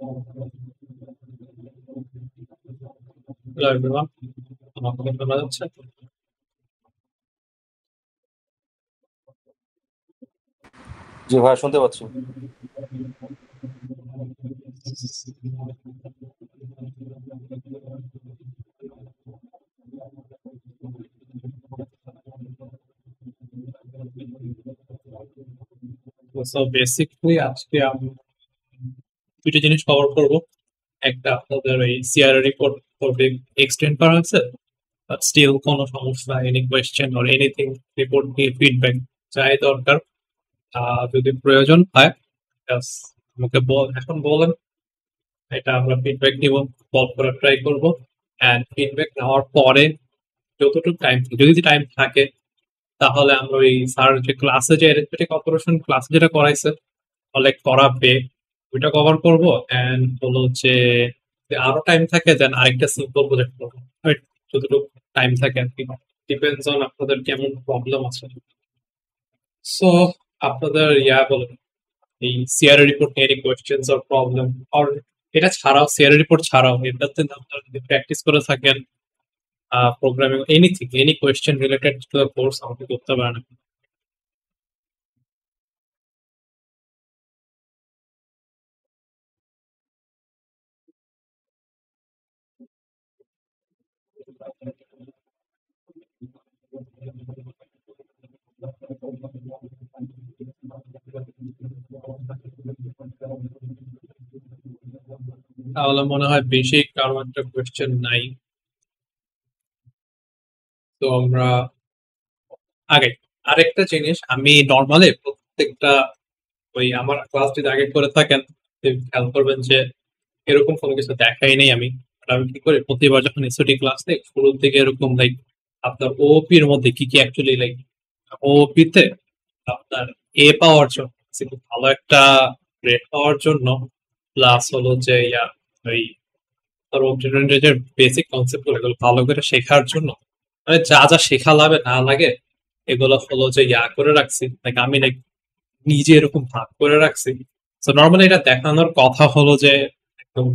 Hello everyone, আমার কথা শোনা যাচ্ছে? জি ভাইয়া শুনতে পাচ্ছি। সো বেসিকলি আজকে আমি দুইটা জিনিস কভার করব। একটা আপনাদের এই সিআরএ রিপোর্ট টপিক এক্সটেন্ড করা হয়েছে, বাট স্টিল কোনো সমস্যা, any question or anything, report নিয়ে ফিডব্যাক চাই দরকার। যদি প্রয়োজন হয় just আমাকে এখন বলেন, এটা আমরা ফিডব্যাক নিব, সলভ করার ট্রাই করব। অ্যান্ড ফিডব্যাক নেওয়ার পরে যতটুকু টাইম, যদি টাইম থাকে, তাহলে আমরা ওই স্যার যে ক্লাসে যে অ্যারিথমেটিক অপারেশন ক্লাসে যেটা করাইছে কালেক্ট করাবে ওইটা কভার করবো। এন্ড হলো যে যদি আরো টাইম থাকে দেন আরেকটা সিম্পল প্রজেক্ট করবো। Right? যতটুকু টাইম থাকে আর কি, ডিপেন্ডস অন আপনাদের কেমন প্রবলেম আছে। সো আপনাদের বলেন, এই সিআরএ রিপোর্ট নিয়ে এনি কোয়েশ্চেন্স অর প্রবলেম, আর এটা ছাড়াও সিআরএ রিপোর্ট ছাড়াও এটাতে আপনারা যদি প্র্যাকটিস করে থাকেন, programming anything, any question related to the course আমাকে করতে পারেন। তাহলে মনে হয় বেশি কারো একটা কোয়েশ্চেন নাই। তো আমরা আগে আরেকটা জিনিস, আমি নর্মালি প্রত্যেকটা ওই আমার ক্লাস যদি আগে করে থাকেন খেয়াল করবেন যে এরকম কোনো কিছু দেখাই নেই আমি। আর আমি কি করি, প্রতিবার যখন এসওটি ক্লাস নেই শুরুর দিকে এরকম লাইক আপনার ওপি এর মধ্যে কি কি অ্যাকচুয়ালি লাইক ওপি তে আপনার পাওয়ার জন্য, ভালো একটা গ্রেড পাওয়ার জন্য, প্লাস হলো যে ওই তার অবজেক্ট ওরিয়েন্টেড বেসিক কনসেপ্ট গুলো এগুলো ভালো করে শেখার জন্য, মানে যা যা শেখা লাগে না লাগে এগুলো হলো যে করে রাখছি। লাইক আমি লাইক নিজে এরকম ভাগ করে রাখছি। তো নর্মালি এটা দেখানোর কথা হলো যে একদম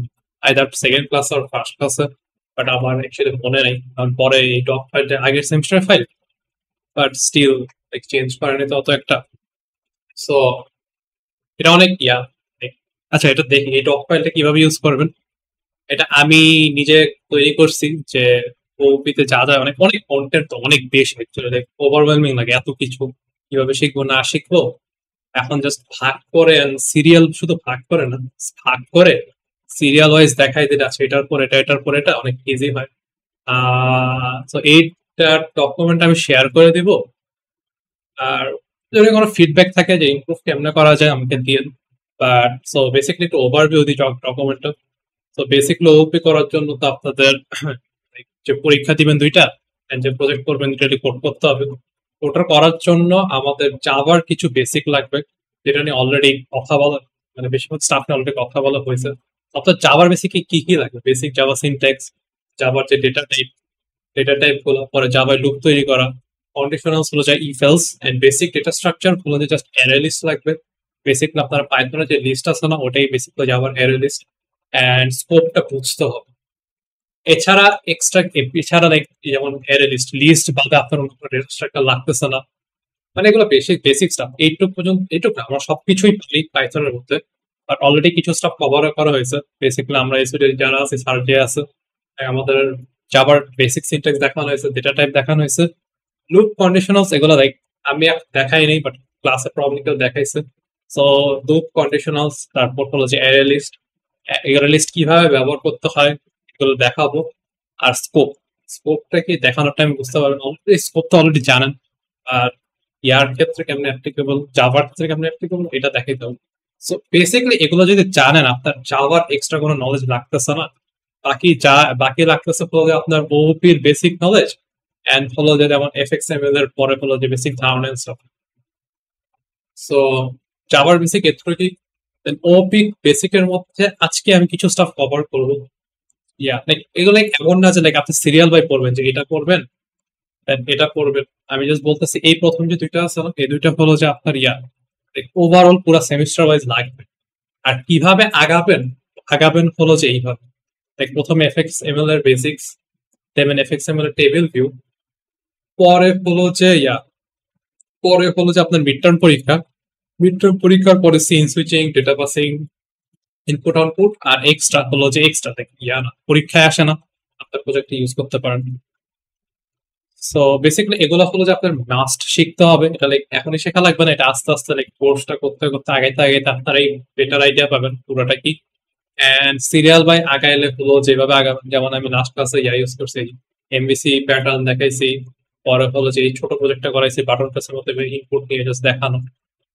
আইদার সেকেন্ড ক্লাস আর ফার্স্ট ক্লাসে, বাট আমার অ্যাকচুয়ালি মনে নেই কারণ পরে এই ডক ফাইলটা আগের semester file, but still like change করেনি তো অত একটা। সো এটা অনেক like, আচ্ছা এটা দেখি এই ডক ফাইলটা কিভাবে ইউজ করবেন। এটা আমি নিজে তৈরি করছি যে ওপিতে যা যা অনেক অনেক কন্টেন্ট তো অনেক বেশি অ্যাকচুয়ালি, লাইক ওভারওয়েলমিং লাগে এত কিছু, কিভাবে শিখবো না শিখবো। এখন জাস্ট ভাগ করে সিরিয়াল, শুধু ভাগ করে না, ভাগ করে সিরিয়াল ওয়াইজ দেখাই দিলে আছে এটার পর এটা এটার পর এটা অনেক ইজি হয়। তো এইটা ডকুমেন্ট আমি শেয়ার করে দিব। আর যদি কোনো ফিডব্যাক থাকে যে ইমপ্রুভ কেমনে করা যায় আমাকে দিন। বাট সো বেসিকলি একটু ওভারভিউ দিই ডকুমেন্টটা। তো বেসিকলি ওপি করার জন্য তো আপনাদের যে পরীক্ষা দিবেন দুইটা and যে প্রজেক্ট করবেন দুইটা রিপোর্ট করতে হবে। ওটা করার জন্য আমাদের জাভার কিছু বেসিক লাগবে, যেটা নিয়ে অলরেডি কথা বলা, মানে বেশিরভাগ স্টাফ নিয়ে অলরেডি কথা বলা হয়েছে। অর্থাৎ জাভার বেসিকে কি কি লাগবে, বেসিক জাভা সিনট্যাক্স, জাভার যে ডেটা টাইপ গুলো, পরে জাভায় লুপ তৈরি করা, কন্ডিশনালস হলো যে if else, and basic data structure হলো যে জাস্ট অ্যারে লিস্ট লাগবে। বেসিক না আপনার পাইথনের যে লিস্ট আছে না, ওটাই বেসিক জাভার অ্যারে লিস্ট। এন্ড স্কোপটা বুঝতে হবে। এছাড়া এক্সট্রা, এছাড়া লাইক যেমন অ্যারে লিস্ট লিস্ট বাদে আপনার অন্য কোনো ডেটা স্ট্রাকচার লাগতেছে না, মানে এগুলো বেসিক বেসিক স্টাফ। এইটুক পর্যন্ত, এইটুক না আমরা সবকিছুই পারি পাইথনের মধ্যে, বাট অলরেডি কিছু স্টাফ কভার করা হয়েছে। বেসিক্যালি আমরা এসওডি যারা আছে, স্যার যে আছে, আমাদের জাভার বেসিক সিনট্যাক্স দেখানো হয়েছে, ডেটা টাইপ দেখানো হয়েছে, লুপ কন্ডিশনালস এগুলো লাইক আমি দেখাই নেই, বাট ক্লাসে প্রবলেম দেখাইছে। সো লুপ কন্ডিশনালস, তারপর হলো যে অ্যারে লিস্ট, অ্যারে লিস্ট কিভাবে ব্যবহার করতে হয় এগুলো দেখাবো। আর স্কোপটা কি দেখানোর টাইম বুঝতে পারবেন, অলরেডি স্কোপ তো অলরেডি জানেন। আর ক্ষেত্রে কেমন অ্যাপ্লিকেবল, জাভার ক্ষেত্রে কেমন অ্যাপ্লিকেবল এটা দেখাইতে হবে। সো বেসিক্যালি এগুলো যদি জানেন, আপনার জাভার এক্সট্রা কোনো নলেজ লাগতেছে না। বাকি যা বাকি লাগতেছে হলো যে আপনার ওপির বেসিক নলেজ, এন্ড হলো যে যেমন এফএক্সএমএল এর পরে হলো যে বেসিক ধারণা সব। সো জাভার বেসিক এথরিটি, দেন ওপি বেসিকের মধ্যে আজকে আমি কিছু স্টাফ কভার করবো। লাইক এগুলো এমন না যে লাইক আপনি সিরিয়াল বাই পড়বেন যে এটা করবেন এটা করবেন। আমি জাস্ট বলতেছি এই প্রথম যে দুইটা আছে না, এই দুইটা হলো যে আপনার ওভারঅল পুরো সেমিস্টার ওয়াইজ লাগবে। আর কিভাবে আগাবেন আগাবেন হলো যে এইভাবে, প্রথমে FXML এর বেসিক্স, দেন FXML এর টেবিল ভিউ, পরে হলো যে আপনার মিড টার্ম পরীক্ষা, মিড টার্ম পরীক্ষার পরে scene switching, data passing, input output, আর এক্সট্রা হলো যে এক্সট্রা না পরীক্ষায় আসে না, আপনার প্রজেক্টে ইউজ করতে পারেন। সো বেসিক্যালি এগুলো হলো যে আপনার মাস্ট শিখতে হবে, এটা এখনই শেখা লাগবে না, এটা আস্তে আস্তে কোর্সটা করতে করতে আগাইতে আগাইতে আপনারাই বেটার আইডিয়া পাবেন পুরোটা কি। এন্ড সিরিয়াল বাই আগাইলে হলো যেভাবে আগাবেন, যেমন আমি লাস্ট ক্লাসে ইউজ করছি, MVC প্যাটার্ন দেখাইছি, পরে হলো যে এই ছোট প্রজেক্টটা করাইছি বাটন প্রেসের মধ্যে ইনপুট নিয়ে জাস্ট দেখানো।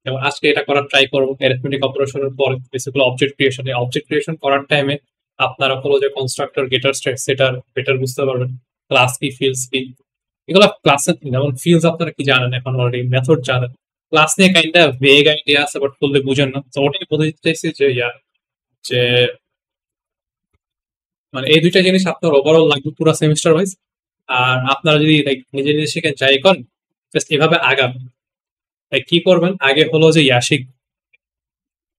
যেমন আজকে এটা করার ট্রাই করবো অ্যারিথমেটিক অপারেশনের পরে বেসিক্যালি অবজেক্ট ক্রিয়েশন করার টাইমে আপনারা হলো যে কনস্ট্রাক্টর, গেটার, সেটার বেটার বুঝতে পারবেন, ক্লাস কি, ফিল্ডস কি, এগুলো ক্লাসে। যেমন ফিল্ডস আপনারা কি জানেন এখন অলরেডি, মেথড জানেন, ক্লাস নিয়ে কাইন্ডা ভেগ আইডিয়া আছে বাট ফুললি বুঝেন না। তো ওটাই বলতে চাইছি যে যে মানে এই দুইটা জিনিস আপনার ওভারঅল লাগবে পুরো সেমিস্টার ওয়াইজ। আর আপনারা যদি নিজে নিজে শিখে যাই করেন, জাস্ট এভাবে আগাবেন। কি করবেন, আগে হলো যে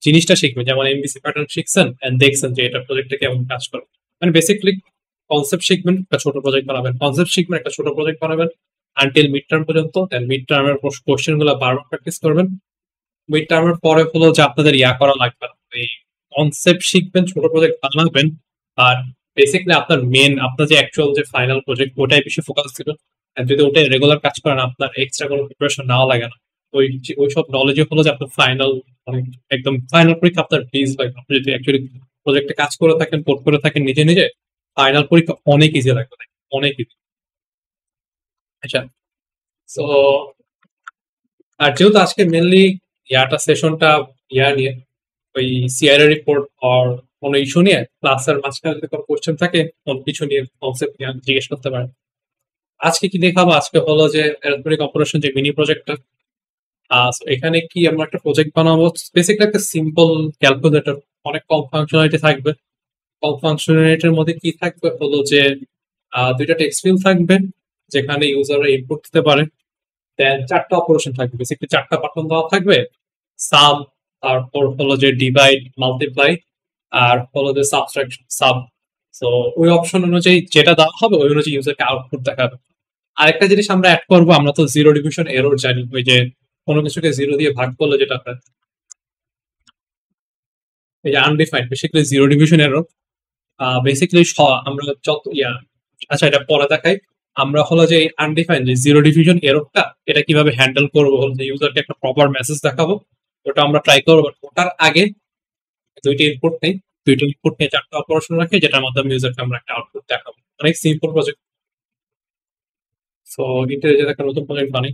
জিনিসটা শিখবেন, যেমন MVC প্যাটার্ন শিখছেন এন্ড দেখছেন যে এটা প্রজেক্টে কেমন কাজ করে, মানে বেসিকলি কনসেপ্ট শিখবেন, একটা ছোট প্রজেক্ট বানাবেন, কনসেপ্ট শিখবেন, একটা ছোট প্রজেক্ট বানাবেন আনটিল মিড টার্ম পর্যন্ত। দেন মিড টার্মের কোশ্চেন গুলো বারবার প্র্যাকটিস করবেন। মিড টার্মের পরে হলো যে আপনাদের করা লাগবে না, এই কনসেপ্ট শিখবেন, ছোট প্রজেক্ট বানাবেন, আর বেসিকলি আপনার যে অ্যাকচুয়াল যে ফাইনাল প্রজেক্ট ওটাই বেশি ফোকাস দিবেন। আর যদি ওটাই রেগুলার কাজ করেন, আপনার এক্সট্রা কোনো প্রিপারেশন নেওয়া লাগে না। ওই সব নলেজে হলো যে আপনার ফাইনাল, মানে একদম ফাইনাল পরীক্ষা আপনার প্লিজ লাগবে। আপনি যদি অ্যাকচুয়ালি প্রজেক্টে কাজ করে থাকেন, কোড করে থাকেন নিজে নিজে, ফাইনাল পরীক্ষা অনেক ইজি লাগবে, অনেক ইজি। আচ্ছা, তো আর যেহেতু আজকে মেনলি সেশনটা নিয়ে, ওই সিআইআর রিপোর্ট আর কোনো ইস্যু নিয়ে, ক্লাসের মাঝখানে যদি কোনো কোশ্চেন থাকে কোনো কিছু নিয়ে, কনসেপ্ট নিয়ে জিজ্ঞেস করতে পারেন। আজকে কি দেখাবো, আজকে হলো যে অ্যারিথমেটিক অপারেশন যে মিনি প্রজেক্টটা, এখানে কি আমরা একটা প্রজেক্ট বানাবো, বেসিক্যালি একটা সিম্পল ক্যালকুলেটর, অনেক কম ফাংশনালিটি থাকবে। কম ফাংশনালিটির মধ্যে কি থাকবে হলো যে দুইটা টেক্সট ফিল্ড থাকবে যেখানে ইউজাররা ইনপুট দিতে পারে, দেন চারটা অপারেশন থাকবে, বেসিক্যালি চারটা বাটন দেওয়া থাকবে, সাম, তারপর হলো যে ডিভাইড, মাল্টিপ্লাই, আর হলো যে সাবট্রাকশন, সাব। তো ওই অপশন অনুযায়ী যেটা দেওয়া হবে ওই অনুযায়ী ইউজারকে আউটপুট দেখাবে। আরেকটা জিনিস আমরা অ্যাড করবো, আমরা তো জিরো ডিভিশন এরর জানি, ওই যে কোনো কিছুকে জিরো দিয়ে ভাগ করলে যেটা হয়, এই যে undefined, basically zero division error. Basically আমরা যত আচ্ছা এটা পরে দেখাই। আমরা হলো যে আনডিফাইন্ড যে জিরো ডিভিশন এররটা, এটা কিভাবে হ্যান্ডেল করবো, হলো যে ইউজারকে একটা প্রপার মেসেজ দেখাবো, ওটা আমরা ট্রাই করবো। ওটার আগে দুইটা ইনপুট নিয়ে চারটা অপারেশন রাখে, যেটার মাধ্যমে ইউজারকে আমরা একটা আউটপুট দেখাবো। অনেক সিম্পল প্রজেক্ট। সো ইন্টেলিজেন্ট একটা নতুন প্রজেক্ট বানাই।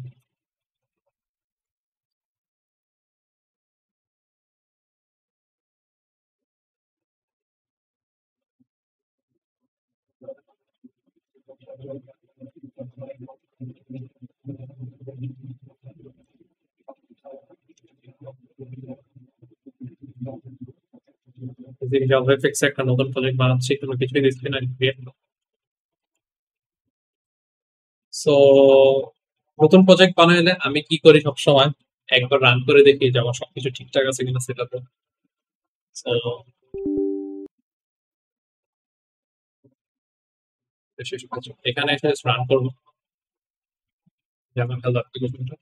জাভাফিক্স একটা নতুন প্রজেক্ট বানাচ্ছি, কোনো কিছুই দিচ্ছি না। সো নতুন প্রজেক্ট বানাইলে আমি কি করি সবসময়, একবার রান করে দেখি যে আমার সবকিছু ঠিকঠাক আছে কিনা সেটাতে। সো এখানে এসে রান করবো, যেমন হেলথ অ্যাপ্লিকেশনটা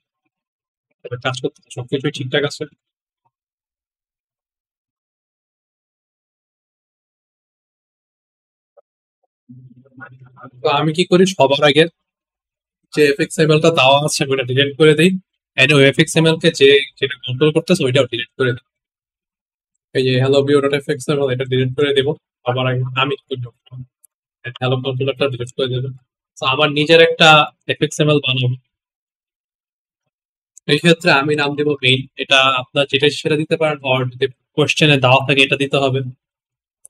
কাজ করতে সবকিছু ঠিকঠাক আছে। তো আমি কি করি, সবার আগে যে FXML টা দেওয়া আছে ওটা ডিলিট করে দিই, এন্ড ওই FXML কে যেটা কন্ট্রোল করতেছে ওইটাও ডিলিট করে দিই। এই যে হ্যালো ভিউ ডট FXML এটা ডিলিট করে দেবো। সবার আগে আমি কি করবো, হ্যালো কন্ট্রোলারটা ডিলিট করে দেবো। তো আমার নিজের একটা FXML বানাবো, এই ক্ষেত্রে আমি নাম দেবো মেইন। এটা আপনার যেটা সেটা দিতে পারেন, আর যদি কোশ্চেনে দেওয়া থাকে এটা দিতে হবে,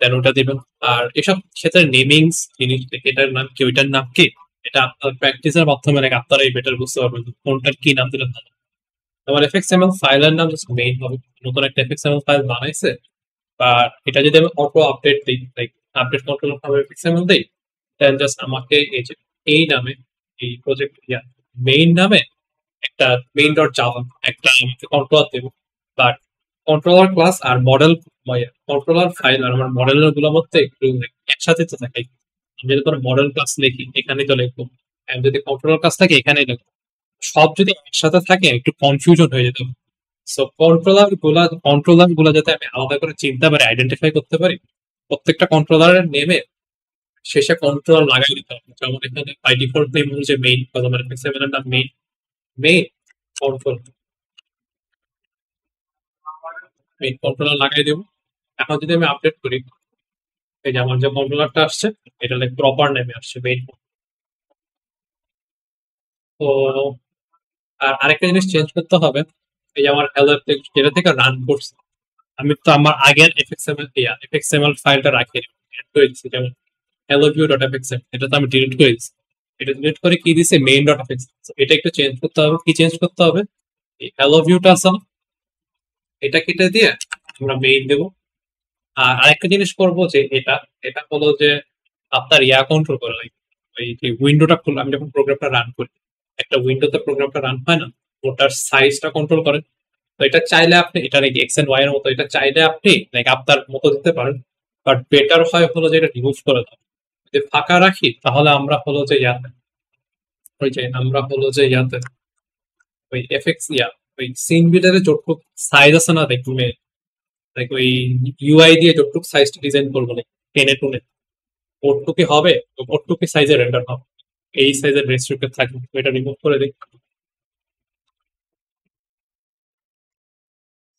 দেন ওটা দিবেন। আর এসব ক্ষেত্রে নেমিংস জিনিস, এটার নাম কি ওইটার নাম কি, এটা আপনার প্র্যাকটিসের মাধ্যমে আপনারাই বেটার বুঝতে পারবেন কোনটার কি নাম দিলে ভালো। আমার FXML ফাইলের নাম জাস্ট মেইন হবে, নতুন একটা FXML ফাইল বানাইছে, বা এটা যদি আমি অটো আপডেট দিই, লাইক আপডেট কন্ট্রোল নামে FXML দিই, দেন জাস্ট আমাকে এই যে এই নামে, এই প্রজেক্ট মেইন নামে একটা মেইন ডট জাভা একটা আমাকে কন্ট্রোলার দেবো। বাট কন্ট্রোলার ক্লাস আর মডেল কন্ট্রোলার ফাইল আর আমার মডেলের গুলোর মধ্যে একটু একসাথে তো থাকে। আমি যদি কোনো মডেল ক্লাস লিখি এখানে তো লিখবো, আমি যদি কন্ট্রোলার ক্লাস থাকে এখানে লিখবো, সব যদি একসাথে থাকে একটু কনফিউশন হয়ে যেত। সো কন্ট্রোলার গুলা যাতে আমি আলাদা করে চিনতে পারি, আইডেন্টিফাই করতে পারি, প্রত্যেকটা কন্ট্রোলারের নেমে শেষে কন্ট্রোলার লাগাই দিতে হবে। যেমন এখানে বাই ডিফল্ট নেম হচ্ছে মেইন, বিকজ আমার এফএক্সএমএল এর নাম main, main control, main controller লাগাই দেবো। এখন যদি আমি আপডেট করি, এই যে আমার যে কন্ট্রোলারটা আসছে এটা লাইক প্রপার নেমে আসছে মেইন। তো আর আরেকটা জিনিস চেঞ্জ করতে হবে, এই যে আমার হ্যালো যেটা থেকে রান করছে, আমি তো আমার আগের এফএক্সএমএল ফাইলটা রাখি দিচ্ছি, যেমন হ্যালো ভিউ ডট এফএক্সএম, এটা তো আমি ডিলিট করে দিচ্ছি। এটা ডিলিট করে কি দিছে মেইন ডট এফএক্সএম, এটা একটু চেঞ্জ করতে হবে। কি চেঞ্জ করতে হবে, এই হ্যালো ভিউটা আছে না, এটা কেটে দিয়ে আমরা মেইন দেবো। আর আরেকটা জিনিস করবো যে এটা এটা হলো যে আপনার কন্ট্রোল করে, like ওই যে উইন্ডোটা খুলে আমি যখন প্রোগ্রামটা রান করি, একটা উইন্ডোতে প্রোগ্রামটা রান হয় না, ওটার সাইজটা কন্ট্রোল করে। তো এটা চাইলে আপনি এটা লাইক এক্স এন্ড ওয়াই এর মতো, এটা চাইলে আপনি লাইক আপনার মতো দিতে পারেন, বাট বেটার হয় হলো যে এটা রিমুভ করে দাও। যদি ফাঁকা রাখি তাহলে আমরা হলো যে ওই যে আমরা হলো যে ওই এফএক্স ওই সিন বিল্ডারে যতটুক সাইজ আছে না দেখবে, লাইক ওই ইউআই দিয়ে যতটুক সাইজটা ডিজাইন করবো লাইক টেনে টুনে, ওটুকি হবে, ওটুকি সাইজের রেন্ডার হবে, এই সাইজের রেস্ট্রিক্টেড থাকবে। তো এটা রিমুভ করে দিই।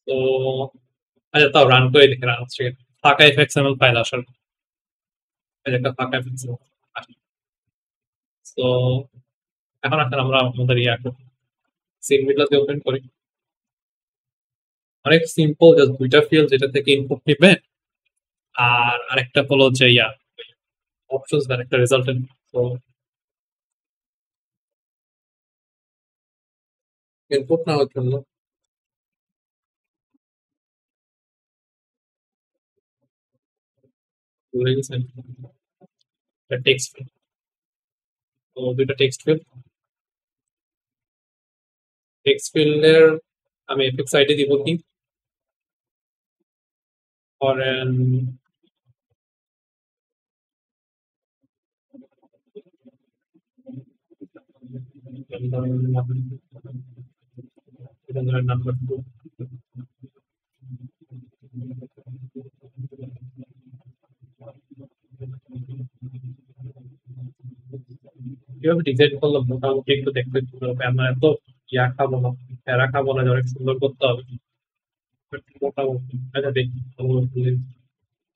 তো আচ্ছা, তাও রান করে দেখে রান হচ্ছে কিনা। ফাঁকা এফএক্সএমএল ফাইল আসার, এই যে একটা ফাঁকা এফএক্সএমএল আসে। তো এখন আসলে আমরা আমাদের করব, সিন বিল্ডার ওপেন করি। অনেক সিম্পল, জাস্ট দুইটা ফিল্ড যেটা থেকে ইনপুট নিবে, আর আরেকটা হলো যে অপশনস দেন একটা রেজাল্টেন্ট। তো ইনপুট নেওয়ার জন্য ভুলে গেছেন টেক্সট ফিল্ড। তো দুইটা টেক্সট ফিল্ডের আমি এফএক্স আইডি দিব কি, ফরেন নাম্বার 2। কিভাবে ডিজাইন করলাম মোটামুটি একটু দেখতে সুন্দর হবে। আমরা এত খাবো না, প্যারা খাবো না যে অনেক সুন্দর করতে হবে, But মোটামুটি আচ্ছা দেখি।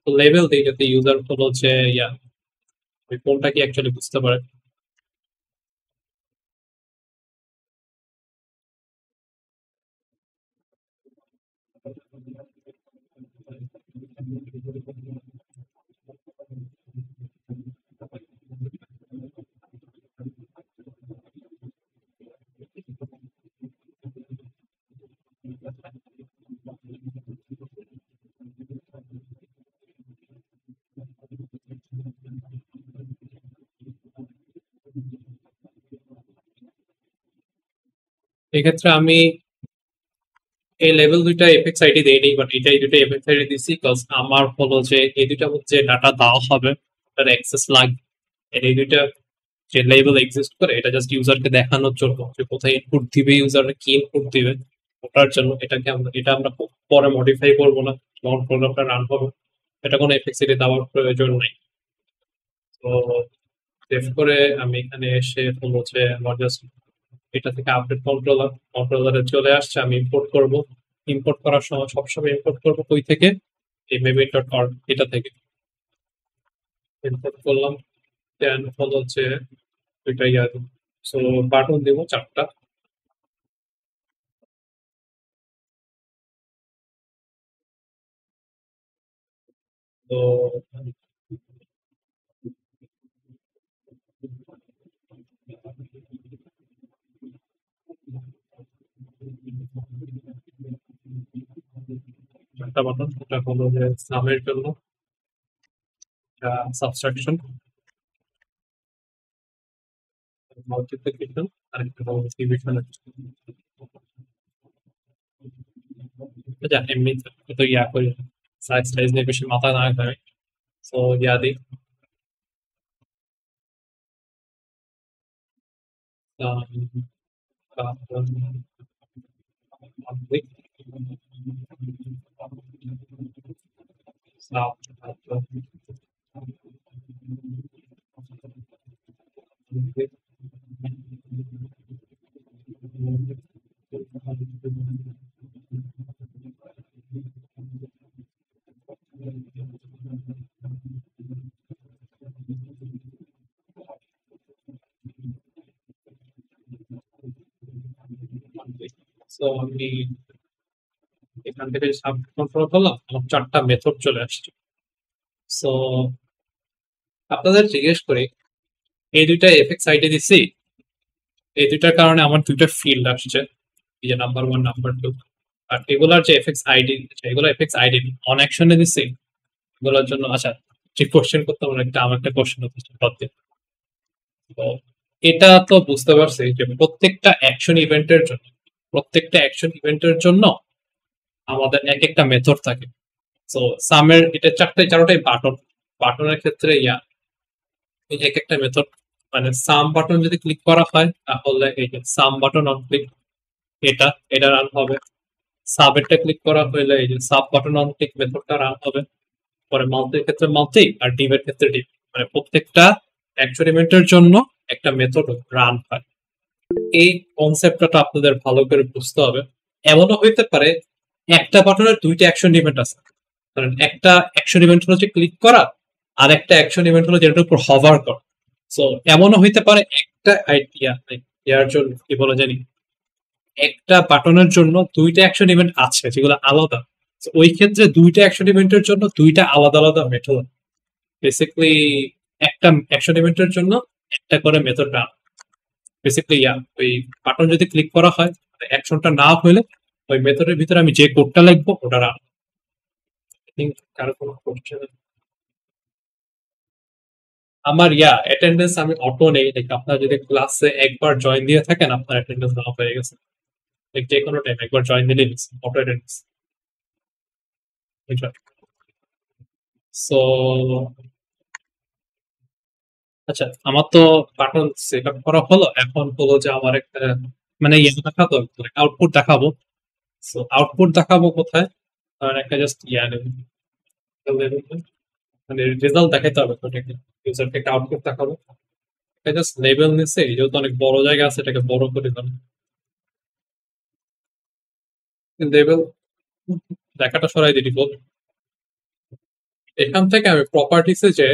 তো লেভেল দিই যাতে ইউজার হলো যে ওই কোনটা কি অ্যাকচুয়ালি বুঝতে পারে। এক্ষেত্রে আমি এই লেভেল দুইটা এফএক্স আইডি দেইনি, বাট এটা এই দুটো এফএক্স আইডি দিছি বিকজ আমার হলো যে এই দুইটার মধ্যে ডাটা দেওয়া হবে তার অ্যাক্সেস লাগবে। এই দুইটা যে লেভেল এক্সিস্ট করে এটা জাস্ট ইউজারকে দেখানোর জন্য যে কোথায় ইনপুট দিবে, ইউজার কি ইনপুট দিবে ওটার জন্য। এটা আমরা পরে মডিফাই করবো না, যখন প্রোগ্রামটা রান হবে এটা কোনো এফএক্স আইডি দেওয়ার প্রয়োজন নাই। তো সেভ করে আমি এখানে এসে হলো যে আমার জাস্ট এটা থেকে আপডেট কন্ট্রোলারে চলে আসছে, আমি ইম্পোর্ট করব। ইম্পোর্ট করার সময় সবসময় ইম্পোর্ট করবো কই থেকে, এই মেবিট.org এটা থেকে ইম্পোর্ট করলাম। দেন হলো হচ্ছে দুইটা দিব, সো বাটন দিব 4টা। তো একটা বাটন, ওটা হলো যে নামের জন্য সাবস্ট্রাকশন, মাল্টিপ্লিকেশন, আর একটা হলো ডিভিশন। যা এমনি তো করি। সাইজ টাইজ নিয়ে বেশি মাথা না ঘামাই। সো ইয়া দিই সো আমি এখান থেকে সাব কন্ট্রোল করলাম, আমার 4টা মেথড চলে আসছে। সো আপনাদের জিজ্ঞেস করি, এই দুইটা এফএক্স আইডি দিছি, এই দুইটার কারণে আমার দুইটা ফিল্ড আসছে, এই যে নাম্বার 1 নাম্বার 2। আর এগুলার যে এফএক্স আইডি, এগুলো এফএক্স আইডি অন অ্যাকশনে দিছি এগুলোর জন্য। আচ্ছা, যে কোশ্চেন করতে আমার একটা কোশ্চেন হচ্ছে বাদ দিয়ে। তো এটা তো বুঝতে পারছি যে প্রত্যেকটা অ্যাকশন ইভেন্টের জন্য আমাদের এক একটা মেথড থাকে। সো সামের এটা চারোটাই বাটন। বাটনের ক্ষেত্রে এই এক একটা মেথড, মানে সাম বাটন যদি ক্লিক করা হয় তাহলে এই যে সাম বাটন অন ক্লিক, এটা রান হবে। সাবেরটা ক্লিক করা হলে এই যে সাব বাটন অন ক্লিক মেথডটা রান হবে। পরে মাল্টির ক্ষেত্রে মাল্টি আর ডিভের ক্ষেত্রে ডিভ, মানে প্রত্যেকটা এক্সপেরিমেন্টের জন্য একটা মেথড রান হয়। এই কনসেপ্টটা আপনাদের ভালো করে বুঝতে হবে। এমনও হইতে পারে একটা বাটনের দুইটা অ্যাকশন ইভেন্ট আছে, কারণ একটা অ্যাকশন ইভেন্ট হলো যে ক্লিক করা, আর একটা অ্যাকশন ইভেন্ট হলো যেটার উপর হভার করা। সো এমনও হইতে পারে একটা আইডিয়া ইয়ার জন্য কি বলে জানি, একটা বাটনের জন্য দুইটা অ্যাকশন ইভেন্ট আছে যেগুলো আলাদা। ওই ক্ষেত্রে দুইটা অ্যাকশন ইভেন্টের জন্য দুইটা আলাদা আলাদা মেথড। বেসিক্যালি একটা অ্যাকশন ইভেন্টের জন্য একটা করে মেথড রান। বেসিক্যালি ওই বাটন যদি ক্লিক করা হয়, অ্যাকশনটা না হলে ওই মেথডের ভিতরে আমি যে কোডটা লিখবো ওটা রান। আই থিংক কারো কোনো কোশ্চেন? আমার অ্যাটেন্ডেন্স আমি অটো নেই, আপনার যদি ক্লাসে একবার জয়েন দিয়ে থাকেন আপনার অ্যাটেন্ডেন্স অফ হয়ে গেছে। যে কোনো টাইম একবার জয়েন দিলেই অটো অ্যাটেন্ডেন্স। সো আচ্ছা, আমার তো বাটন সেট আপ করা হলো। এখন হলো যে আমার একটা মানে দেখাতো, আউটপুট দেখাবো। সো আউটপুট দেখাবো কোথায়? একটা জাস্ট নেব, মানে রেজাল্ট দেখাইতে হবে ওটাকে, ইউজারকে একটা আউটপুট দেখাবো। এটা জাস্ট লেবেল নিচ্ছে, যেহেতু অনেক বড় জায়গা আছে এটাকে বড় করে দিলাম। লেবেল দেখাটা সরাই দিই ডিফল্ট। এখান থেকে আমি প্রপার্টিসে যে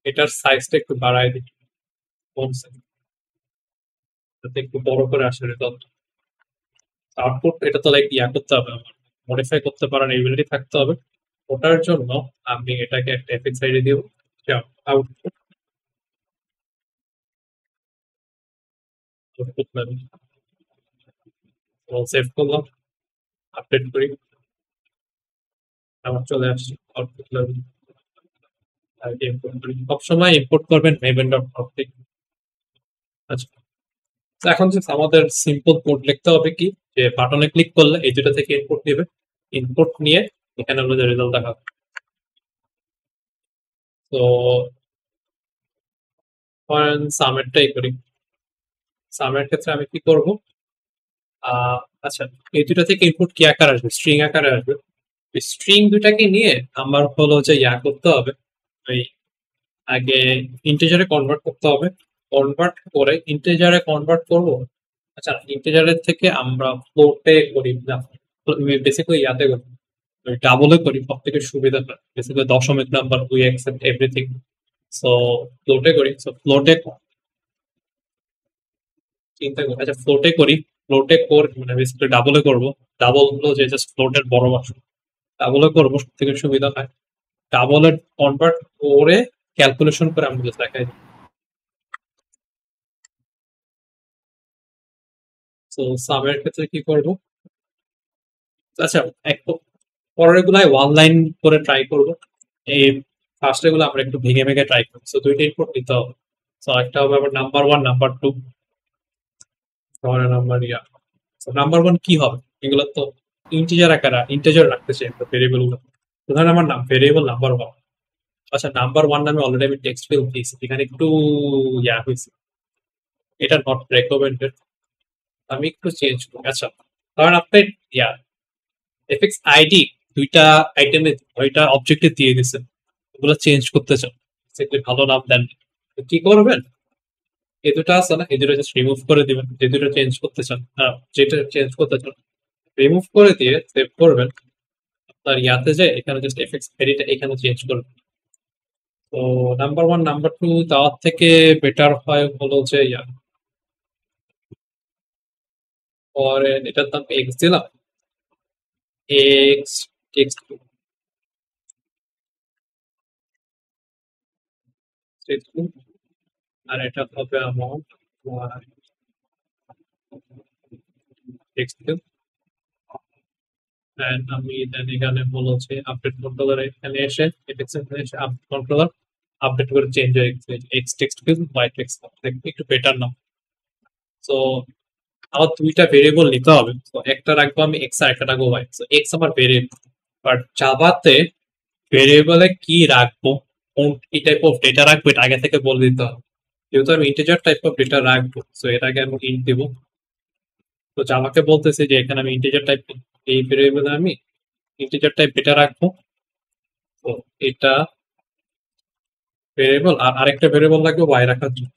এটার সাইজটা একটু বাড়াই দিই, যাতে একটু বড় করে আসে রেজাল্ট। আউটপুট এটা তো করতে হবে, আমার মডিফাই করতে পারার এবিলিটি থাকতে হবে। ওটার জন্য আমি এটাকে একটা এফএক্স আইডি দিব, আউটপুট লেভেল। সেভ করলাম, আপডেট করি, আমার চলে আসছে আউটপুট লেভেল। সবসময় ইম্পোর্ট করবেন মেভেন ডট কম থেকে। আচ্ছা, এখন আমাদের সিম্পল কোড লিখতে হবে কি, যে বাটনে ক্লিক করলে এই দুটো থেকে ইনপুট নেবে, ইনপুট নিয়ে এখানে আমাদের রেজাল্ট দেখাবে। তো সামেরটাই করি। সামের ক্ষেত্রে আমি কি করব, আচ্ছা এই দুটা থেকে ইনপুট কি আকার আসবে, স্ট্রিং আকারে আসবে। স্ট্রিং দুটাকে নিয়ে আমার হলো যে করতে হবে, ওই আগে ইন্টিজারে কনভার্ট করতে হবে। কনভার্ট করে ইন্টিজারে কনভার্ট করব। আচ্ছা, ইন্টিজারের থেকে আমরা ফ্লোটে করি না, বেসিক্যালি করি, ডাবলে করি, সব থেকে সুবিধা হয়। বেসিক্যালি দশমিক number we accept everything. So ফ্লোটে করি। সো ফ্লোটে চিন্তা করি, আচ্ছা ফ্লোটে করি। ফ্লোটে করে মানে বেসিক্যালি ডাবলে করবো। ডাবল হলো যে জাস্ট ফ্লোটের বড় মাস, ডাবলে করবো, সব থেকে সুবিধা হয়। ডাবলে কনভার্ট করে ক্যালকুলেশন করে আমি জাস্ট দেখাই দিই। তো সামের ক্ষেত্রে কি করব, আচ্ছা পরের গুলাই ওয়ান লাইন করে ট্রাই করব। এই ফার্স্ট গুলো আমরা একটু ভেঙে ভেঙে ট্রাই করবো। সো দুইটা ইনপুট নিতে হবে। সো একটা হবে আবার নাম্বার 1 নাম্বার 2 নাম্বার নাম্বার 1 কি হবে, এগুলো তো ইন্টিজার আকারে ইন্টিজার রাখতে চাই ভেরিয়েবল গুলো। ধরেন আমার নাম ভেরিয়েবল নাম্বার ওয়ান। আচ্ছা, নাম্বার ওয়ান নামে অলরেডি আমি টেক্সট ফিল্ড দিয়েছি, এখানে একটু ইয়া হয়েছে, এটা নট রেকমেন্ডেড, আমি একটু চেঞ্জ করি। আচ্ছা, কারণ আপনি ইয়া এফএক্স আইডি দুইটা আইটেমে দুইটা অবজেক্টে দিয়ে দিয়েছেন, এগুলো চেঞ্জ করতে চান, সেগুলি ভালো নাম দেন, তো কি করবেন, এই দুটো আছে না, এই দুটো জাস্ট রিমুভ করে দিবেন, যে দুটো চেঞ্জ করতে চান, যেটা চেঞ্জ করতে চান রিমুভ করে দিয়ে সেভ করবেন। আপনার ইয়াতে যে এখানে জাস্ট এফএক্স আইডিটা এখানে চেঞ্জ করবেন। তো নাম্বার ওয়ান নাম্বার টু দেওয়ার থেকে বেটার হয় হলো যে ইয়া, পরে এটার দাম এক্স দিলাম, এক্স টেক্সট, আর এটা হবে অ্যামাউন্ট টেক্সট, এন্ড আমি দেন এখানে হলো যে আপডেট কন্ট্রোলার এখানে এসে এফএক্স এখানে এসে আপডেট কন্ট্রোলার আপডেট করে চেঞ্জ হয়ে গেছে, X text field Y text, একটু বেটার না। তো আমার দুইটা ভেরিয়েবল নিতে হবে, তো একটা রাখবো আমি এক্স আর একটা রাখবো ওয়াই। তো এক্স আমার ভেরিয়েবল, বাট জাভাতে ভেরিয়েবলে কি রাখবো, কোন কি টাইপ অফ ডেটা রাখবো, এটা আগে থেকে বলে দিতে হবে। যেহেতু আমি ইন্টিজার টাইপ অফ ডেটা রাখবো, তো এর আগে আমি ইন্ট দিব। তো জাভাকে বলতেছে যে এখানে আমি ইন্টিজার টাইপ, এই ভেরিয়েবলে আমি ইন্টিজার টাইপ ডেটা রাখবো। তো এটা ভেরিয়েবল আর আরেকটা ভেরিয়েবল লাগবে ওয়াই রাখার জন্য।